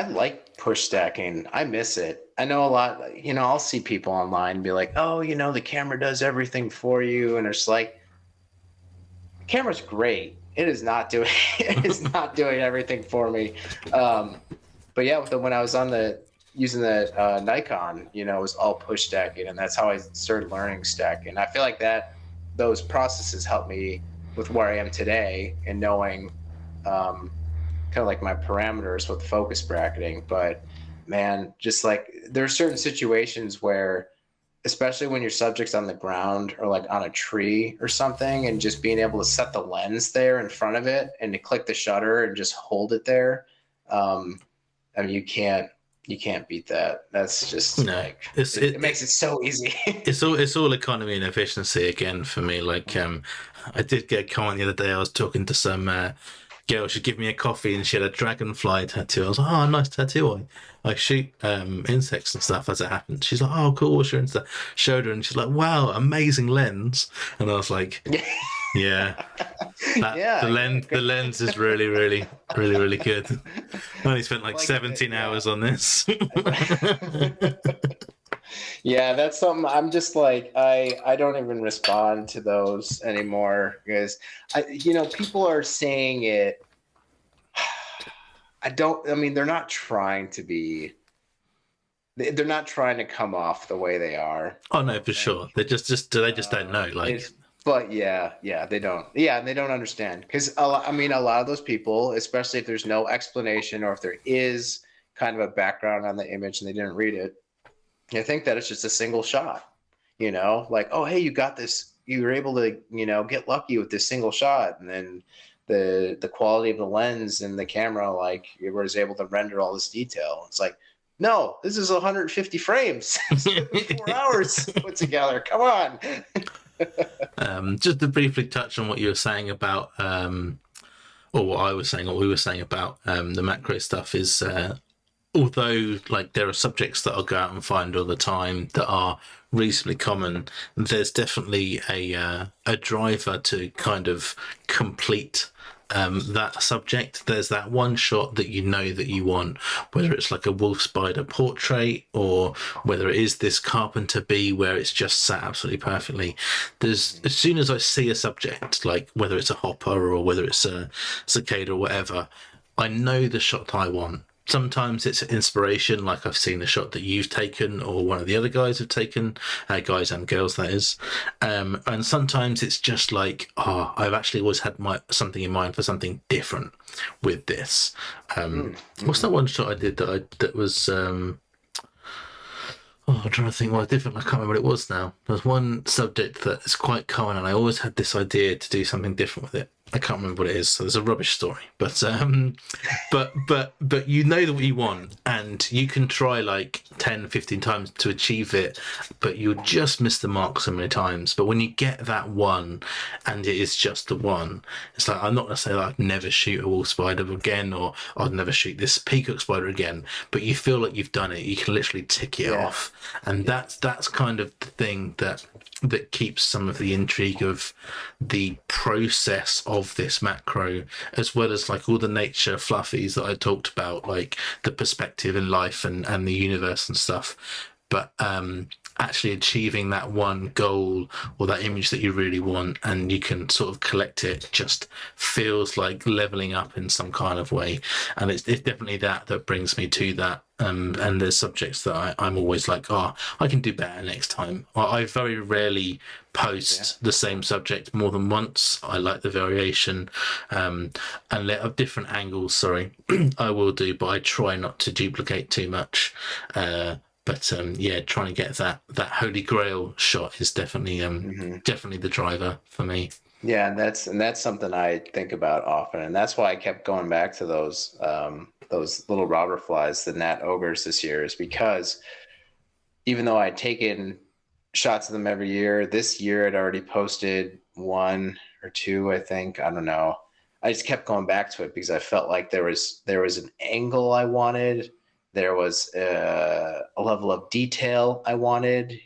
[SPEAKER 2] like push stacking. I miss it. I know a lot, I'll see people online be like, oh, the camera does everything for you. And it's like, the camera's great. It is not doing everything for me. But but yeah, when I was using the Nikon, you know, it was all push stacking, and that's how I started learning stacking. I feel like those processes helped me with where I am today and knowing kind of like my parameters with focus bracketing. But man, just like there are certain situations where, especially when your subject's on the ground or like on a tree or something, and just being able to set the lens there in front of it and to click the shutter and just hold it there. I mean, you can't beat that. That's just
[SPEAKER 1] No,
[SPEAKER 2] like it makes it so easy.
[SPEAKER 1] it's all economy and efficiency again for me. Like, I did get a comment the other day. I was talking to some girl. She gave me a coffee and she had a dragonfly tattoo. I was like, oh, nice tattoo. I shoot insects and stuff as it happens. She's like, oh, cool. What's your Insta? Showed her and she's like, wow, amazing lens. And I was like, yeah,
[SPEAKER 2] Yeah,
[SPEAKER 1] the lens is really, really, really, really good. I only spent like 17 hours on this.
[SPEAKER 2] yeah, that's something I'm just like I don't even respond to those anymore because you know, people are saying it. I mean, they're not trying to be. They're not trying to come off the way they are.
[SPEAKER 1] Oh no, for sure. They just don't know. Like,
[SPEAKER 2] but yeah, they don't. Yeah, and they don't understand because I mean, a lot of those people, especially if there's no explanation or if there is kind of a background on the image and they didn't read it, I think that it's just a single shot. You know, like, oh hey, you got this. You were able to, you know, get lucky with this single shot, and then the quality of the lens and the camera, like, you was able to render all this detail. It's like, no, this is 150 frames. It's 4 hours put together. Come on.
[SPEAKER 1] just to briefly touch on what you were saying about, or what I was saying, or we were saying about the macro stuff is, although like there are subjects that I'll go out and find all the time that are reasonably common, there's definitely a driver to kind of complete that subject. There's that one shot that you know that you want, whether it's like a wolf spider portrait or whether it is this carpenter bee where it's just sat absolutely perfectly. There's, as soon as I see a subject, like whether it's a hopper or whether it's a cicada or whatever, I know the shot I want. Sometimes it's inspiration, like I've seen the shot that you've taken or one of the other guys have taken, guys and girls that is, and sometimes it's just like, oh, I've actually always had something in mind for something different with this. What's that one shot I did that was oh, I'm trying to think what different. I can't remember what it was now. There's one subject that is quite common, and I always had this idea to do something different with it. I can't remember what it is, so there's a rubbish story. But but you know what you want, and you can try like 10, 15 times to achieve it, but you'll just miss the mark so many times. But when you get that one, and it is just the one, it's like, I'm not going to say that I'd never shoot a wolf spider again, or I'd never shoot this peacock spider again, but you feel like you've done it. You can literally tick it off, and that's kind of the thing that keeps some of the intrigue of the process of this macro, as well as like all the nature fluffies that I talked about, like the perspective in life and the universe and stuff. But actually achieving that one goal or that image that you really want, and you can sort of collect it, just feels like leveling up in some kind of way. And it's definitely that brings me to that. And there's subjects that I'm always like, oh, I can do better next time. I very rarely post the same subject more than once. I like the variation, and of different angles. Sorry, I will do, but I try not to duplicate too much. But yeah, trying to get that holy grail shot is definitely definitely the driver for me.
[SPEAKER 2] Yeah, and that's something I think about often, and that's why I kept going back to those little robber flies, the gnat ogres this year, is because even though I'd taken shots of them every year, this year I'd already posted one or two, I think. I don't know. I just kept going back to it because I felt like there was an angle I wanted. There was a level of detail I wanted.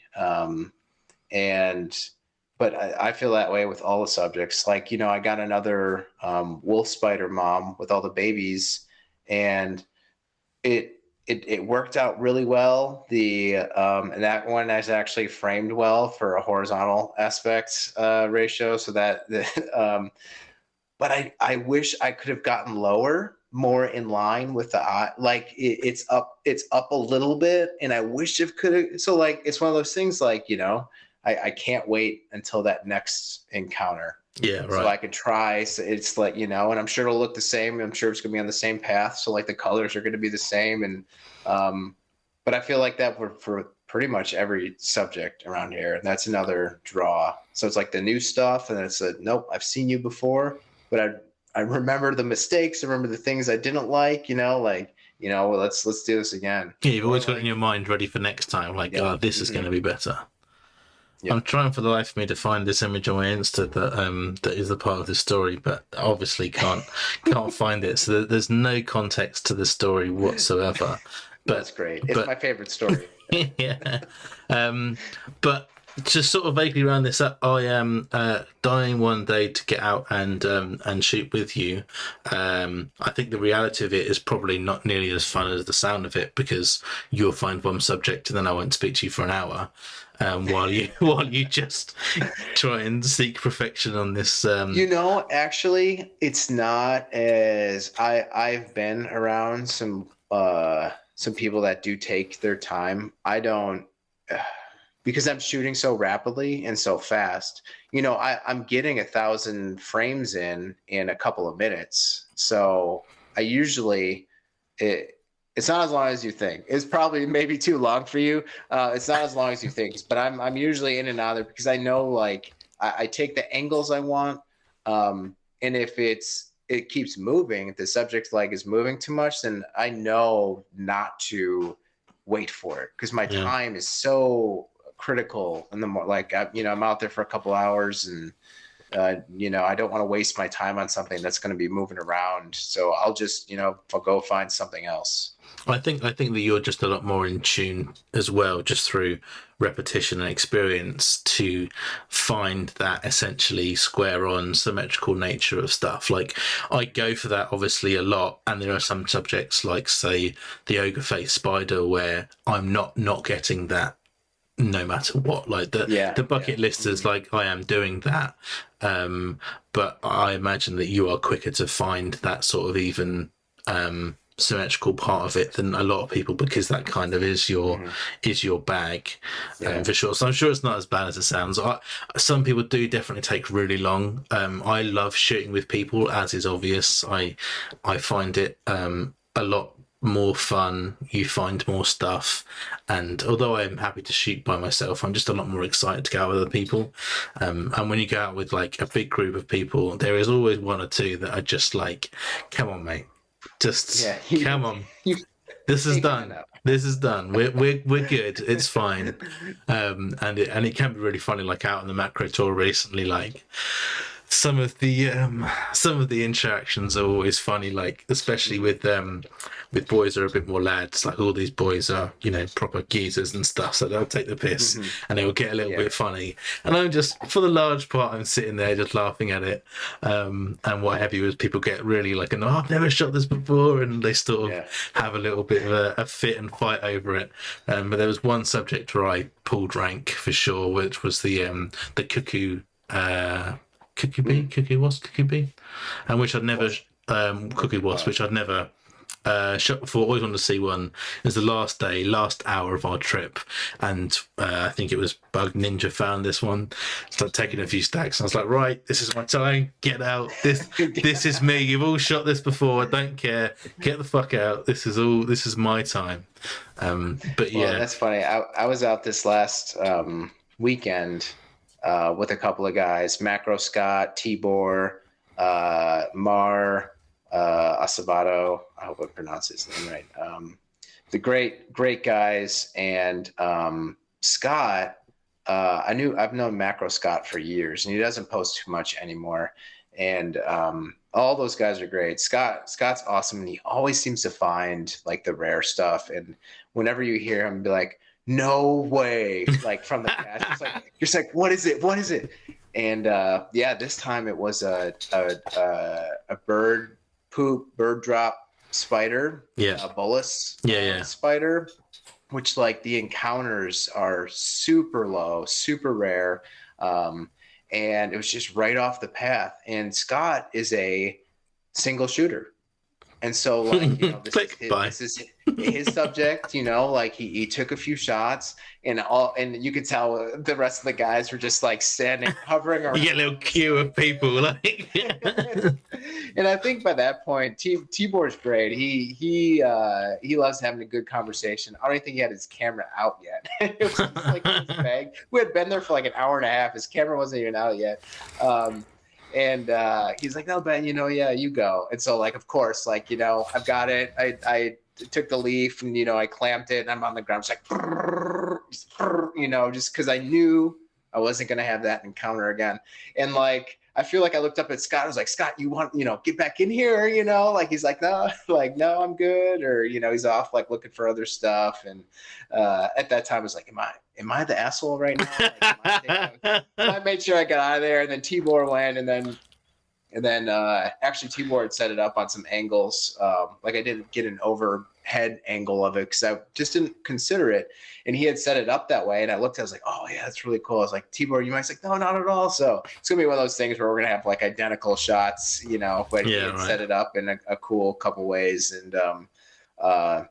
[SPEAKER 2] But I feel that way with all the subjects. Like, you know, I got another wolf spider mom with all the babies, and it worked out really well. And that one is actually framed well for a horizontal aspect ratio. So that, but I wish I could have gotten lower. more in line with the eye. Like it's up a little bit, and I wish it could have. So like it's one of those things like, you know, I can't wait until that next encounter.
[SPEAKER 1] Yeah, right.
[SPEAKER 2] So I could try. So it's like, you know, and I'm sure it'll look the same. I'm sure it's gonna be on the same path. So like the colors are gonna be the same. And but I feel like that for pretty much every subject around here. And that's another draw. So it's like the new stuff, and it's a nope, I've seen you before, but I remember the mistakes, I remember the things I didn't like, you know, like, you know, well, let's do this again.
[SPEAKER 1] Yeah, you've always got it in your mind ready for next time, like, oh, this is going to be better.
[SPEAKER 2] Yep.
[SPEAKER 1] I'm trying for the life of me to find this image on my Insta that is a part of the story, but obviously can't find it. So there's no context to the story whatsoever. But
[SPEAKER 2] that's great. It's my favorite story.
[SPEAKER 1] Yeah. But just sort of vaguely round this up, I am dying one day to get out and shoot with you. I think the reality of it is probably not nearly as fun as the sound of it, because you'll find one subject and then I won't speak to you for an hour. While you just try and seek perfection on this.
[SPEAKER 2] You know, actually, it's not as I've been around some people that do take their time. I don't, because I'm shooting so rapidly and so fast. You know, I'm getting 1,000 frames in a couple of minutes. So I usually it's not as long as you think. It's probably maybe too long for you. It's not as long as you think, but I'm usually in and out of there because I know, like, I take the angles I want. And if it keeps moving, if the subject like is moving too much, then I know not to wait for it, because my time is so critical. And the more like, I'm out there for a couple hours, and I don't want to waste my time on something that's going to be moving around. So I'll just, I'll go find something else.
[SPEAKER 1] I think that you're just a lot more in tune as well, just through repetition and experience, to find that essentially square on symmetrical nature of stuff. Like, I go for that obviously a lot, and there are some subjects like, say, the ogre face spider, where I'm not getting that no matter what. Like the bucket listers, like, I am doing that, but I imagine that you are quicker to find that sort of even symmetrical part of it than a lot of people, because that kind of is your bag, for sure. So I'm sure it's not as bad as it sounds. Some people do definitely take really long. I love shooting with people, as is obvious. I find it a lot more fun. You find more stuff, and although I'm happy to shoot by myself, I'm just a lot more excited to go out with other people. And when you go out with like a big group of people, there is always one or two that are just like, come on, mate, just come on, this is done. This is done. We're good. It's fine. And it can be really funny. Like out on the macro tour recently, like some of the interactions are always funny. Like especially with boys who are a bit more lads. Like all these boys are, proper geezers and stuff. So they'll take the piss and they will get a little bit funny. And I'm just, for the large part, I'm sitting there just laughing at it. And what have you, is people get really like, oh, I've never shot this before, and they sort of have a little bit of a fit and fight over it. But there was one subject where I pulled rank for sure, which was the cuckoo. Cuckoo bee, and which I'd never cuckoo wasp, which I'd never shot before. Always wanted to see one. It was the last hour of our trip, and I think it was Bug Ninja found this one. Started taking a few stacks, and I was like, right, this is my time. Get out. This is me. You've all shot this before. I don't care. Get the fuck out. This is my time. But yeah,
[SPEAKER 2] that's funny. I was out this last weekend with a couple of guys, Macro Scott, Tibor, Mar, Acevedo. I hope I pronounced his name right. The great guys. And Scott, I've known Macro Scott for years, and he doesn't post too much anymore. And all those guys are great. Scott's awesome, and he always seems to find like the rare stuff. And whenever you hear him be like, no way, like from the cache, it's like, you're just like, what is it? And this time it was a bird drop spider, a bullous spider, which like the encounters are super low, super rare, and it was just right off the path. And Scott is a single shooter, And so, like, you know,
[SPEAKER 1] Click, bye.
[SPEAKER 2] this is his subject. You know, like he took a few shots, and you could tell the rest of the guys were just like standing, hovering
[SPEAKER 1] You
[SPEAKER 2] around,
[SPEAKER 1] get a little
[SPEAKER 2] just
[SPEAKER 1] queue of
[SPEAKER 2] like.
[SPEAKER 1] people, like.
[SPEAKER 2] And I think by that point, Tibor's great. He loves having a good conversation. I don't even think he had his camera out yet. It was just like in his bag. We had been there for like an hour and a half. His camera wasn't even out yet. And he's like, "No, Ben, you know, yeah, you go." And so, like, of course, like, you know, I've got it. I took the leaf and, you know, I clamped it, and I'm on the ground, just like, you know, just because I knew I wasn't gonna have that encounter again. And like, I feel like I looked up at Scott. I was like, "Scott, you want, you know, get back in here?" You know, like he's like, "No, like, no, I'm good," or, you know, he's off like looking for other stuff. And at that time, I was like, am I the asshole right now? Like, I made sure I got out of there, and then Tibor went, and then actually Tibor had set it up on some angles. Like I didn't get an overhead angle of it because I just didn't consider it, and he had set it up that way. And I looked, I was like, "Oh yeah, that's really cool." I was like, "Tibor, you might?" He's like, "No, not at all." So it's gonna be one of those things where we're gonna have like identical shots, you know, but he
[SPEAKER 1] Yeah,
[SPEAKER 2] had
[SPEAKER 1] right.
[SPEAKER 2] set it up in a cool couple ways. And uh,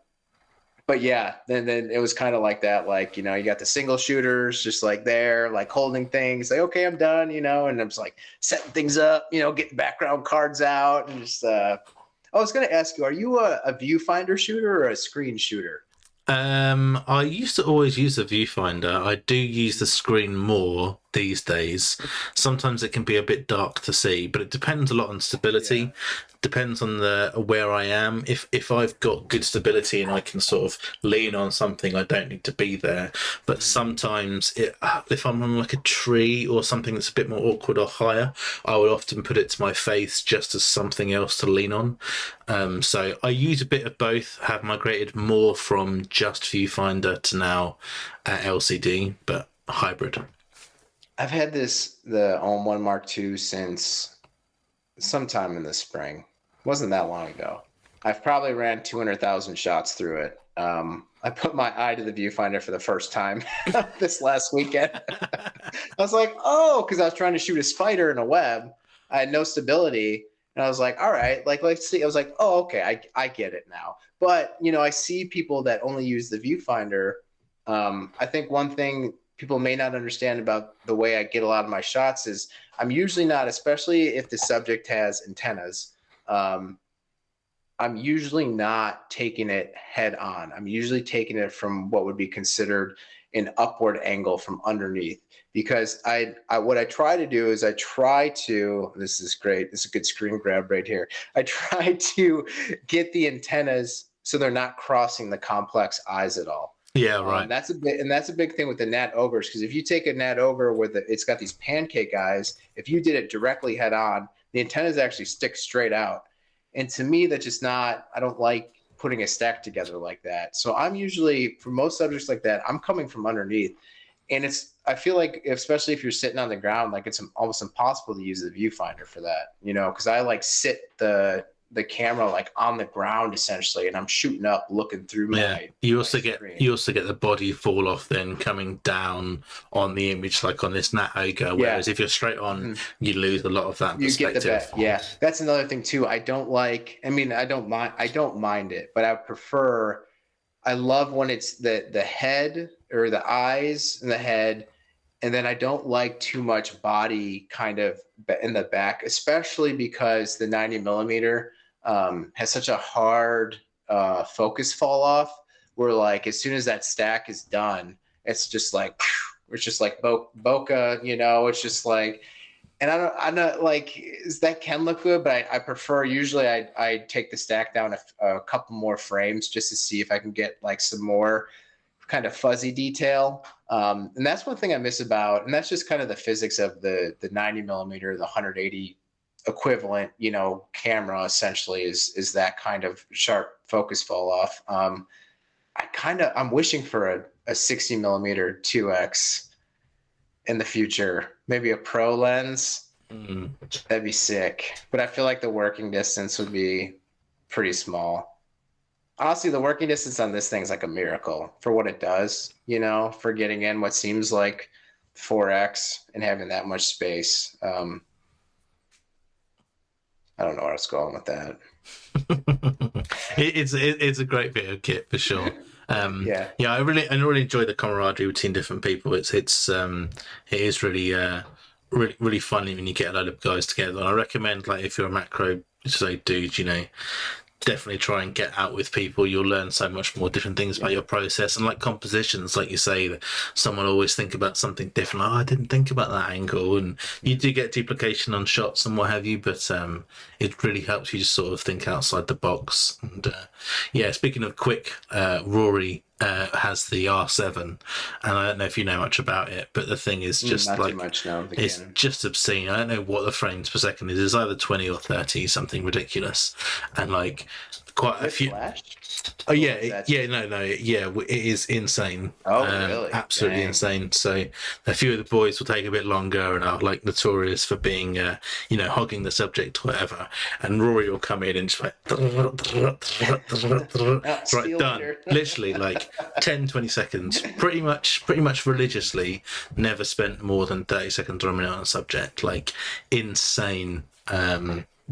[SPEAKER 2] but yeah, then it was kind of like that, like, you know, you got the single shooters just like there, like holding things, like, okay, I'm done, you know, and I'm just like setting things up, you know, getting background cards out, and just I was gonna ask you, are you a viewfinder shooter or a screen shooter?
[SPEAKER 1] I used to always use the viewfinder. I do use the screen more these days. Sometimes it can be a bit dark to see, but it depends a lot on
[SPEAKER 2] Yeah.
[SPEAKER 1] stability. Depends on the where I am. If I've got good stability and I can sort of lean on something, I don't need to be there. But sometimes if I'm on like a tree or something that's a bit more awkward or higher, I would often put it to my face just as something else to lean on. So I use a bit of both. Have migrated more from just viewfinder to now LCD, but hybrid.
[SPEAKER 2] I've had the OM1 Mark II since sometime in the spring. Wasn't that long ago. I've probably ran 200,000 shots through it. I put my eye to the viewfinder for the first time this last weekend. I was like, oh, because I was trying to shoot a spider in a web. I had no stability. And I was like, all right, like, let's see. I was like, oh, okay, I get it now. But, you know, I see people that only use the viewfinder. I think one thing people may not understand about the way I get a lot of my shots is I'm usually not, especially if the subject has antennas. I'm usually not taking it head on. I'm usually taking it from what would be considered an upward angle from underneath, because what I try to do is this is great. This is a good screen grab right here. I try to get the antennas so they're not crossing the complex eyes at all.
[SPEAKER 1] Yeah, right.
[SPEAKER 2] That's a big thing with the Nat ogres, because if you take a Nat ogre with it's got these pancake eyes, if you did it directly head on, the antennas actually stick straight out. And to me, that's just not, I don't like putting a stack together like that. So I'm usually, for most subjects like that, I'm coming from underneath. And I feel like, especially if you're sitting on the ground, like it's almost impossible to use the viewfinder for that, you know, because I like sit the camera like on the ground essentially, and I'm shooting up, looking through
[SPEAKER 1] Yeah.
[SPEAKER 2] my
[SPEAKER 1] You
[SPEAKER 2] screen.
[SPEAKER 1] also get the body fall off then coming down on the image, like on this Nat Ogre.
[SPEAKER 2] Yeah.
[SPEAKER 1] Whereas if you're straight on,
[SPEAKER 2] Mm-hmm.
[SPEAKER 1] you lose a lot of that
[SPEAKER 2] You get the
[SPEAKER 1] perspective.
[SPEAKER 2] bet. Yeah, that's another thing too. I don't like. I mean, I don't mind. I don't mind it, but I prefer. I love when it's the head or the eyes and the head, and then I don't like too much body kind of in the back, especially because the 90 millimeter has such a hard focus fall off. Where like as soon as that stack is done, it's just like it's just like bokeh, you know. It's just like, and I'm not like, that can look good, but I prefer, usually I take the stack down a couple more frames just to see if I can get like some more kind of fuzzy detail. And that's one thing I miss about, and that's just kind of the physics of the 90 millimeter, the 180 equivalent, you know, camera essentially is that kind of sharp focus fall off. I'm wishing for a 60 millimeter 2x in the future, maybe a pro lens.
[SPEAKER 1] Mm.
[SPEAKER 2] That'd be sick. But I feel like the working distance would be pretty small. Honestly, the working distance on this thing is like a miracle for what it does, you know, for getting in what seems like 4x and having that much space. I don't know where I was going with that.
[SPEAKER 1] It's a great video kit for sure.
[SPEAKER 2] Yeah.
[SPEAKER 1] Yeah, I really enjoy the camaraderie between different people. It is really really funny when you get a load of guys together. And I recommend, like, if you're a macro say dude, definitely try and get out with people. You'll learn so much more different things about your process, and like compositions, like you say, that someone always think about something different. Like, oh, I didn't think about that angle, and you do get duplication on shots and what have you, but it really helps you just sort of think outside the box. And yeah, speaking of quick, Rory has the R7, and I don't know if you know much about it, but the thing is just
[SPEAKER 2] Not
[SPEAKER 1] like,
[SPEAKER 2] too much, no.
[SPEAKER 1] it's
[SPEAKER 2] Again.
[SPEAKER 1] just obscene. I don't know what the frames per second is. It's either 20 or 30, something ridiculous. And like quite
[SPEAKER 2] Is
[SPEAKER 1] a
[SPEAKER 2] it
[SPEAKER 1] few.
[SPEAKER 2] Flash?
[SPEAKER 1] Oh
[SPEAKER 2] Or
[SPEAKER 1] yeah,
[SPEAKER 2] is that
[SPEAKER 1] yeah. It is insane.
[SPEAKER 2] Oh, really?
[SPEAKER 1] Absolutely
[SPEAKER 2] Dang.
[SPEAKER 1] insane. So a few of the boys will take a bit longer and are like notorious for being, hogging the subject or whatever. And Rory will come in and just like,
[SPEAKER 2] See
[SPEAKER 1] right,
[SPEAKER 2] you
[SPEAKER 1] done.
[SPEAKER 2] later.
[SPEAKER 1] Literally like 10, 20 seconds. Pretty much religiously, never spent more than 30 seconds or a minute on a subject. Like insane.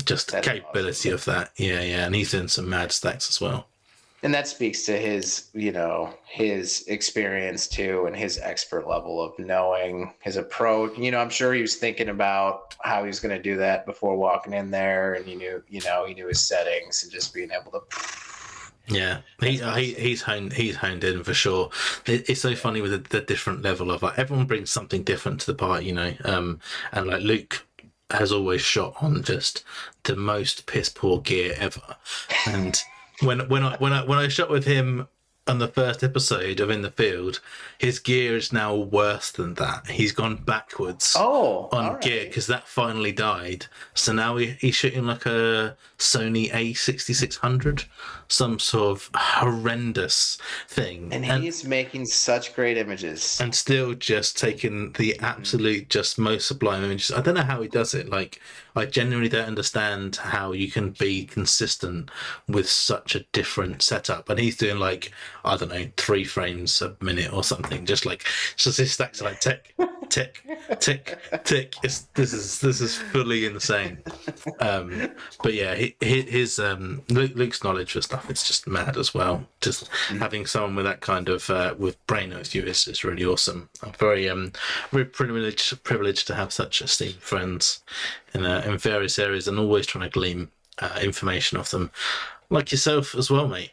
[SPEAKER 1] Just the
[SPEAKER 2] That's
[SPEAKER 1] capability
[SPEAKER 2] awesome.
[SPEAKER 1] of that. Yeah, yeah. And he's doing some mad stacks as well.
[SPEAKER 2] And that speaks to his, his experience too, and his expert level of knowing his approach. I'm sure he was thinking about how he was going to do that before walking in there, and he knew his settings, and just being able to.
[SPEAKER 1] Yeah, he's honed in for sure. It's so funny with the different level of, like, everyone brings something different to the party, and like Luke has always shot on just the most piss poor gear ever, and when I shot with him on the first episode of In the Field, his gear is now worse than that. He's gone backwards
[SPEAKER 2] Oh, all
[SPEAKER 1] on gear
[SPEAKER 2] right.
[SPEAKER 1] because that finally died. So now he's shooting like a Sony A6600, some sort of horrendous thing,
[SPEAKER 2] And he's making such great images.
[SPEAKER 1] and still just taking the absolute just most sublime images. I don't know how he does it. Like, I genuinely don't understand how you can be consistent with such a different setup. And he's doing like, I don't know, 3 frames a minute or something. Just like, just his stacks are like tick, tick, tick, tick. This is fully insane. But yeah, his Luke's knowledge for stuff, it's just mad as well. Just having someone with that kind of with brain with you is really awesome. I'm very privileged to have such esteemed friends in various areas, and always trying to glean information off them, like yourself as well, mate.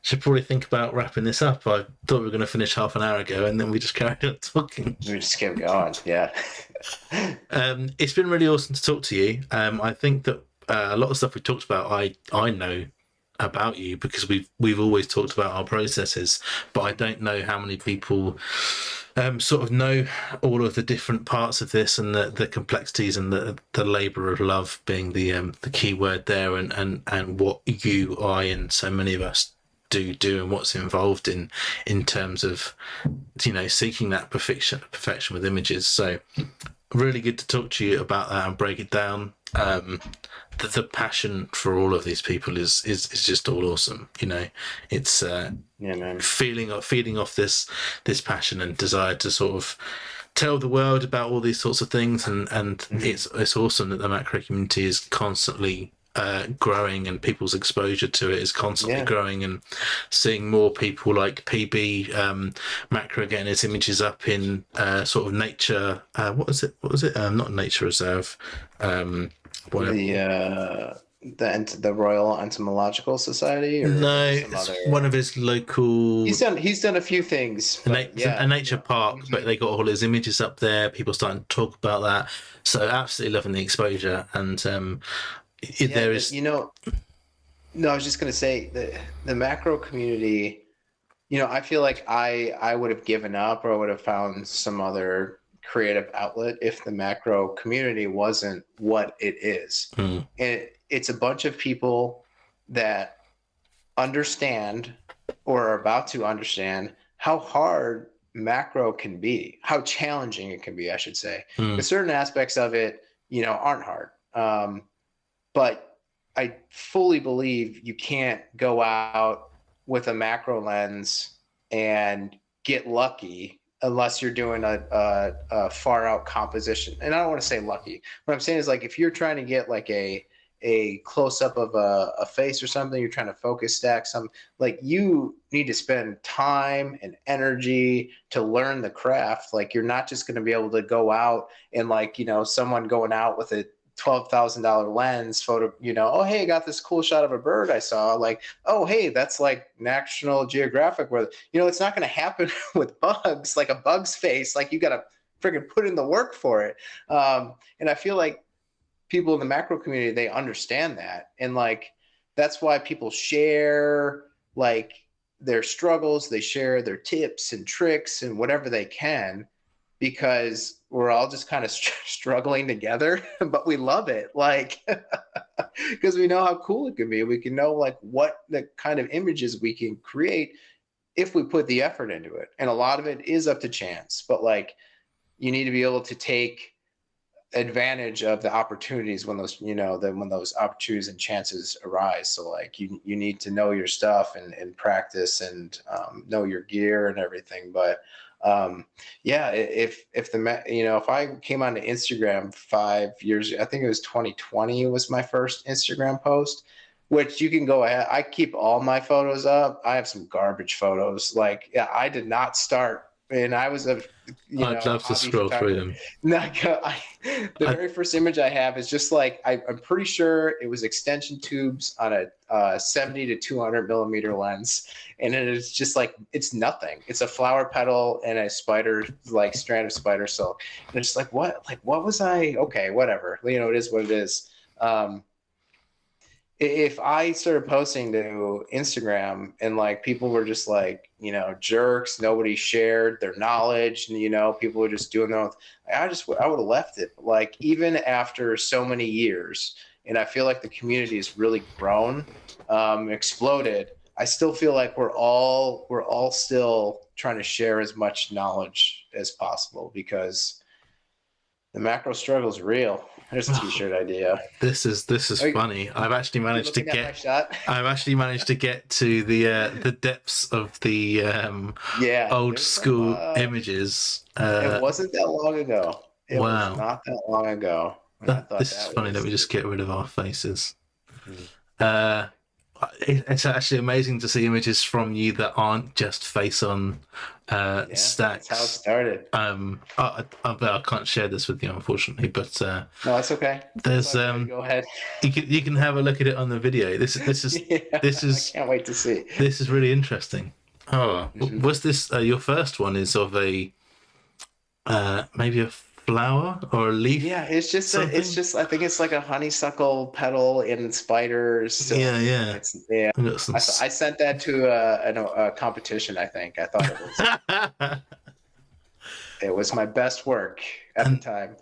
[SPEAKER 1] Should probably think about wrapping this up. I thought we were going to finish half an hour ago, and then we just carried on talking.
[SPEAKER 2] We just kept going. Yeah.
[SPEAKER 1] It's been really awesome to talk to you. I think that a lot of stuff we talked about, I know about you because we've always talked about our processes, but I don't know how many people sort of know all of the different parts of this, and the complexities, and the labour of love being the key word there, and what you, I, and so many of us do, and what's involved in terms of seeking that perfection with images. So really good to talk to you about that and break it down. The passion for all of these people is just all awesome. It's
[SPEAKER 2] Yeah, man.
[SPEAKER 1] feeding off this passion and desire to sort of tell the world about all these sorts of things, and it's awesome that the macro community is constantly growing, and people's exposure to it is constantly growing, and seeing more people like PB Macro getting his images up in sort of nature. What was it? Not Nature Reserve. Whatever.
[SPEAKER 2] The Royal Entomological Society, or
[SPEAKER 1] No,
[SPEAKER 2] some
[SPEAKER 1] it's
[SPEAKER 2] other.
[SPEAKER 1] one of his local.
[SPEAKER 2] He's done a few things. But yeah,
[SPEAKER 1] a nature park, but they got all his images up there. People starting to talk about that. So absolutely loving the exposure, and there is.
[SPEAKER 2] No, I was just gonna say the macro community. I feel like I would have given up, or I would have found some other creative outlet if the macro community wasn't what it is.
[SPEAKER 1] Mm.
[SPEAKER 2] And it's a bunch of people that understand, or are about to understand, how hard macro can be, how challenging it can be, I should say. Because certain aspects of it, aren't hard. But I fully believe you can't go out with a macro lens and get lucky unless you're doing a far out composition. And I don't want to say lucky. What I'm saying is like if you're trying to get like a close up of a face or something, you're trying to focus stack some, like you need to spend time and energy to learn the craft. Like you're not just going to be able to go out and like, you know, someone going out with a $12,000 lens photo, you know, oh, hey, I got this cool shot of a bird I saw. Like, oh, hey, that's like National Geographic, where, you know, it's not going to happen with bugs, like a bug's face. Like you got to freaking put in the work for it. And I feel like people in the macro community, they understand that. And like, that's why people share like their struggles, they share their tips and tricks and whatever they can, because we're all just kind of struggling together, but we love it. Like, because we know how cool it can be. We can know like what the kind of images we can create if we put the effort into it. And a lot of it is up to chance, but like, you need to be able to take advantage of the opportunities when those, you know, when those opportunities and chances arise. So like you need to know your stuff and practice and know your gear and everything. But yeah, if the, you know, if I came onto Instagram 5 years, I think it was 2020 was my first Instagram post, which you can go ahead. I keep all my photos up. I have some garbage photos. Like, yeah, I did not start, and I was a, you know,
[SPEAKER 1] I'd love to scroll through them.
[SPEAKER 2] the very first image I have is just like, I'm pretty sure it was extension tubes on a 70 to 200 millimeter lens. And it is just like, it's nothing. It's a flower petal and a spider, like strand of spider silk. And it's like, what was I? Okay, whatever. You know, it is what it is. If I started posting to Instagram and like people were just like, you know, jerks, nobody shared their knowledge, and you know, people were just doing their own, I would have left it. Like even after so many years, and I feel like the community has really grown, exploded. I still feel like we're all still trying to share as much knowledge as possible, because the macro struggle is real. There's a t-shirt idea.
[SPEAKER 1] This is funny. I've actually managed to get to the depths of the old school images.
[SPEAKER 2] It wasn't that long ago. It
[SPEAKER 1] wow.
[SPEAKER 2] was not that long ago.
[SPEAKER 1] This is funny. Let me just get rid of our faces. It's actually amazing to see images from you that aren't just face on stacks.
[SPEAKER 2] That's how it started.
[SPEAKER 1] I can't share this with you, unfortunately, but
[SPEAKER 2] no, that's okay.
[SPEAKER 1] There's
[SPEAKER 2] go ahead.
[SPEAKER 1] You can have a look at it on the video. This is
[SPEAKER 2] I can't wait to see.
[SPEAKER 1] This is really interesting. Oh, was this your first one? Is of a maybe a flower or a leaf?
[SPEAKER 2] Yeah, it's just I think it's like a honeysuckle petal in spiders. So
[SPEAKER 1] yeah.
[SPEAKER 2] I sent that to a competition. I think I thought it was my best work at the time.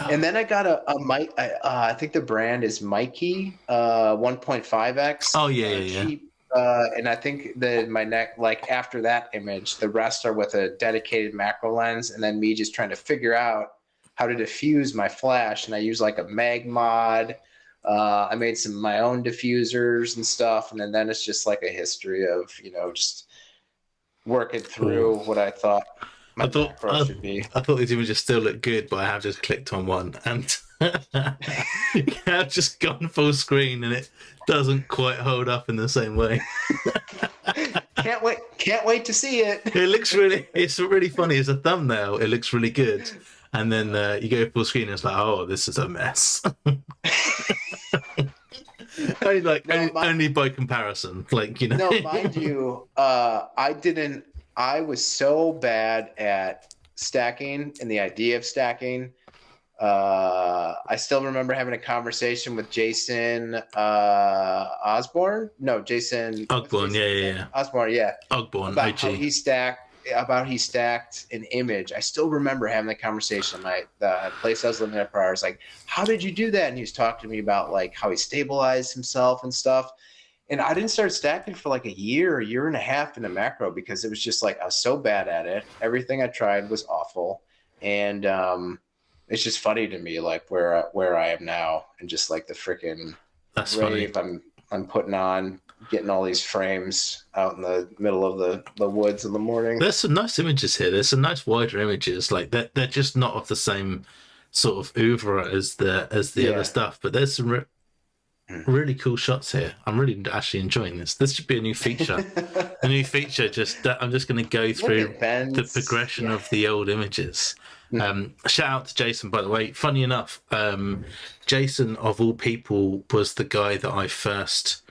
[SPEAKER 2] And then I got a mic. I think the brand is Mikey 1.5x.
[SPEAKER 1] Oh yeah.
[SPEAKER 2] Cheap, and I think my neck, like after that image, the rest are with a dedicated macro lens, and then me just trying to figure out how to diffuse my flash. And I use like a mag mod. I made some of my own diffusers and stuff, and then it's just like a history of, you know, just working through what I thought my macro should be.
[SPEAKER 1] I thought these images still look good, but I have just clicked on one and I've just gone full screen, and it doesn't quite hold up in the same way.
[SPEAKER 2] Can't wait to see it.
[SPEAKER 1] It's really funny as a thumbnail. It looks really good. And then you go full screen and it's like, oh, this is a mess. Only by comparison, like, you know.
[SPEAKER 2] No, mind you, I was so bad at stacking and the idea of stacking. I still remember having a conversation with Jason Osborne. No, Jason
[SPEAKER 1] Ogborn, yeah.
[SPEAKER 2] Osborne, yeah.
[SPEAKER 1] Ogborn,
[SPEAKER 2] about how he stacked an image. I still remember having the conversation. The place I was living at prior, I was like, how did you do that? And he was talking to me about like how he stabilized himself and stuff. And I didn't start stacking for like a year and a half in a macro, because it was just like I was so bad at it. Everything I tried was awful. And it's just funny to me, like where I am now, and just like the freaking
[SPEAKER 1] That's funny.
[SPEAKER 2] I'm putting on, getting all these frames out in the middle of the woods in the morning.
[SPEAKER 1] There's some nice images here. There's some nice wider images. Like they're just not of the same sort of oeuvre as the other stuff. But there's some really cool shots here. I'm really actually enjoying this. This should be a new feature. A new feature. I'm just going to go through the progression of the old images. Shout out to Jason, by the way. Funny enough, Jason of all people was the guy that I first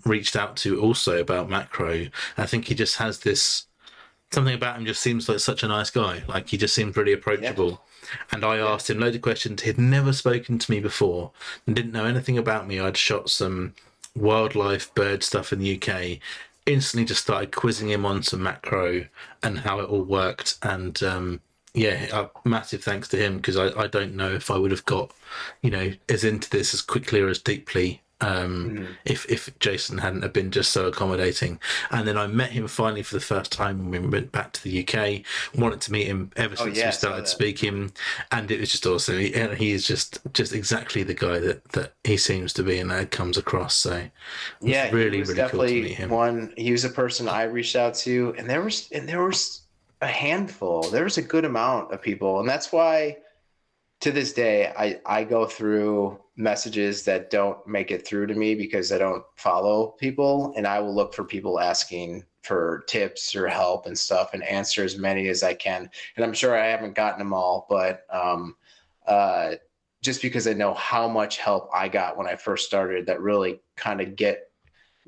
[SPEAKER 1] reached out to also about macro. I think he just has this something about him, just seems like such a nice guy. Like he just seems really approachable. And I asked him loads of questions. He'd never spoken to me before and didn't know anything about me. I'd shot some wildlife bird stuff in the UK. Instantly just started quizzing him on some macro and how it all worked. And massive thanks to him, because I don't know if I would have got, as into this as quickly or as deeply if Jason hadn't have been just so accommodating. And then I met him finally for the first time when we went back to the UK. Wanted to meet him ever since we started speaking, and it was just awesome. He is just exactly the guy that he seems to be, and that comes across. So
[SPEAKER 2] yeah,
[SPEAKER 1] really
[SPEAKER 2] really
[SPEAKER 1] cool to meet him.
[SPEAKER 2] He was a person I reached out to, and there was a handful. There was a good amount of people, and that's why to this day I go through messages that don't make it through to me because I don't follow people, and I will look for people asking for tips or help and stuff and answer as many as I can. And I'm sure I haven't gotten them all, but just because I know how much help I got when I first started, that really kind of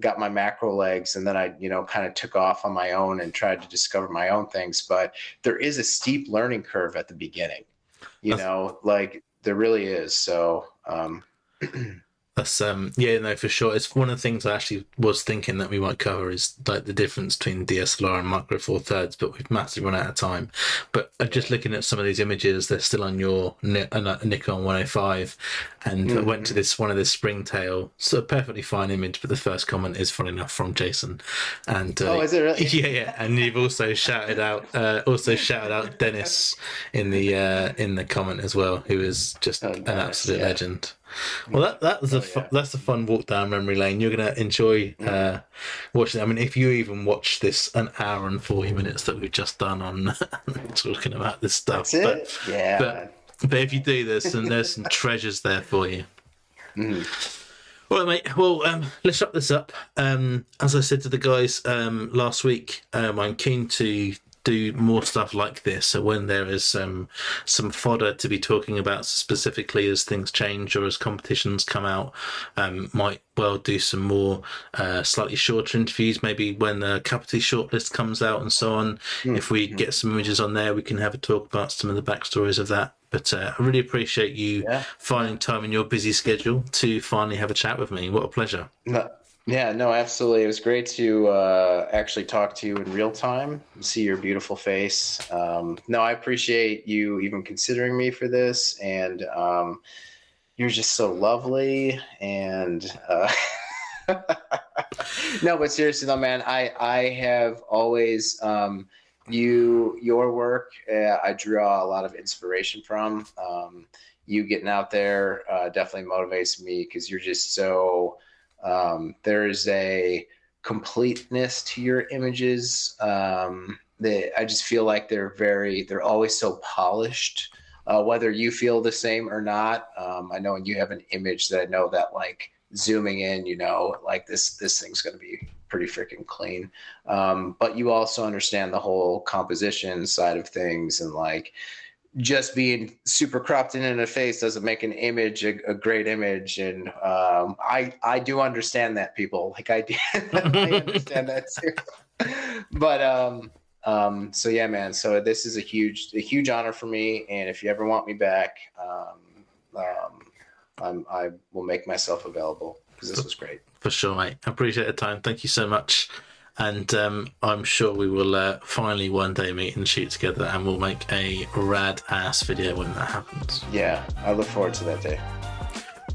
[SPEAKER 2] got my macro legs, and then I kind of took off on my own and tried to discover my own things. But there is a steep learning curve at the beginning, like there really is. So
[SPEAKER 1] that's for sure. It's one of the things I actually was thinking that we might cover, is like the difference between DSLR and Micro Four Thirds, but we've massively run out of time. But just looking at some of these images, they're still on your Nikon 105, and I went to one of this springtail. So a perfectly fine image, but the first comment is funny enough from Jason. And
[SPEAKER 2] is it really?
[SPEAKER 1] Yeah. And you've also shouted out Dennis in the comment as well, who is just an absolute legend. Well, that's a fun walk down memory lane. You're going to enjoy watching it. I mean, if you even watch this an hour and 40 minutes that we've just done on talking about this stuff,
[SPEAKER 2] but
[SPEAKER 1] if you do this, then there's some treasures there for you. Well, mate. Well, let's wrap this up. As I said to the guys last week, I'm keen to do more stuff like this, so when there is some fodder to be talking about specifically as things change or as competitions come out, might well do some more slightly shorter interviews, maybe when the Capity shortlist comes out and so on. If we get some images on there, we can have a talk about some of the backstories of that. But I really appreciate you finding time in your busy schedule to finally have a chat with me. What a pleasure.
[SPEAKER 2] No, absolutely. It was great to actually talk to you in real time, see your beautiful face. I appreciate you even considering me for this, and you're just so lovely. And no, but seriously though, man, I have always your work I draw a lot of inspiration from. You getting out there definitely motivates me, because you're just so there is a completeness to your images that I just feel like they're always so polished, whether you feel the same or not. I know when you have an image that I know that, like, zooming in, like this thing's going to be pretty freaking clean. But you also understand the whole composition side of things, and like, just being super cropped in the face doesn't make an image a great image. And I do understand that, people. Like, I understand that too. But so yeah, man. So this is a huge honor for me. And if you ever want me back, I will make myself available, because this was great.
[SPEAKER 1] For sure, mate. I appreciate the time. Thank you so much. And I'm sure we will finally one day meet and shoot together, and we'll make a rad ass video when that happens.
[SPEAKER 2] Yeah, I look forward to that day.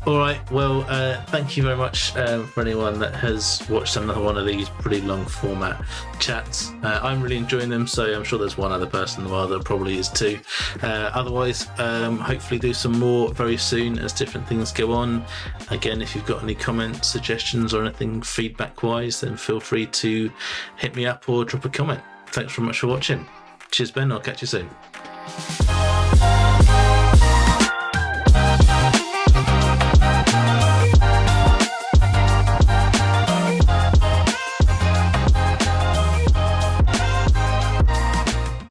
[SPEAKER 1] All right. Well, thank you very much for anyone that has watched another one of these pretty long format chats. I'm really enjoying them, so I'm sure there's one other person in the world that probably is too. Otherwise, hopefully do some more very soon as different things go on. Again, if you've got any comments, suggestions, or anything feedback-wise, then feel free to hit me up or drop a comment. Thanks very much for watching. Cheers, Ben. I'll catch you soon.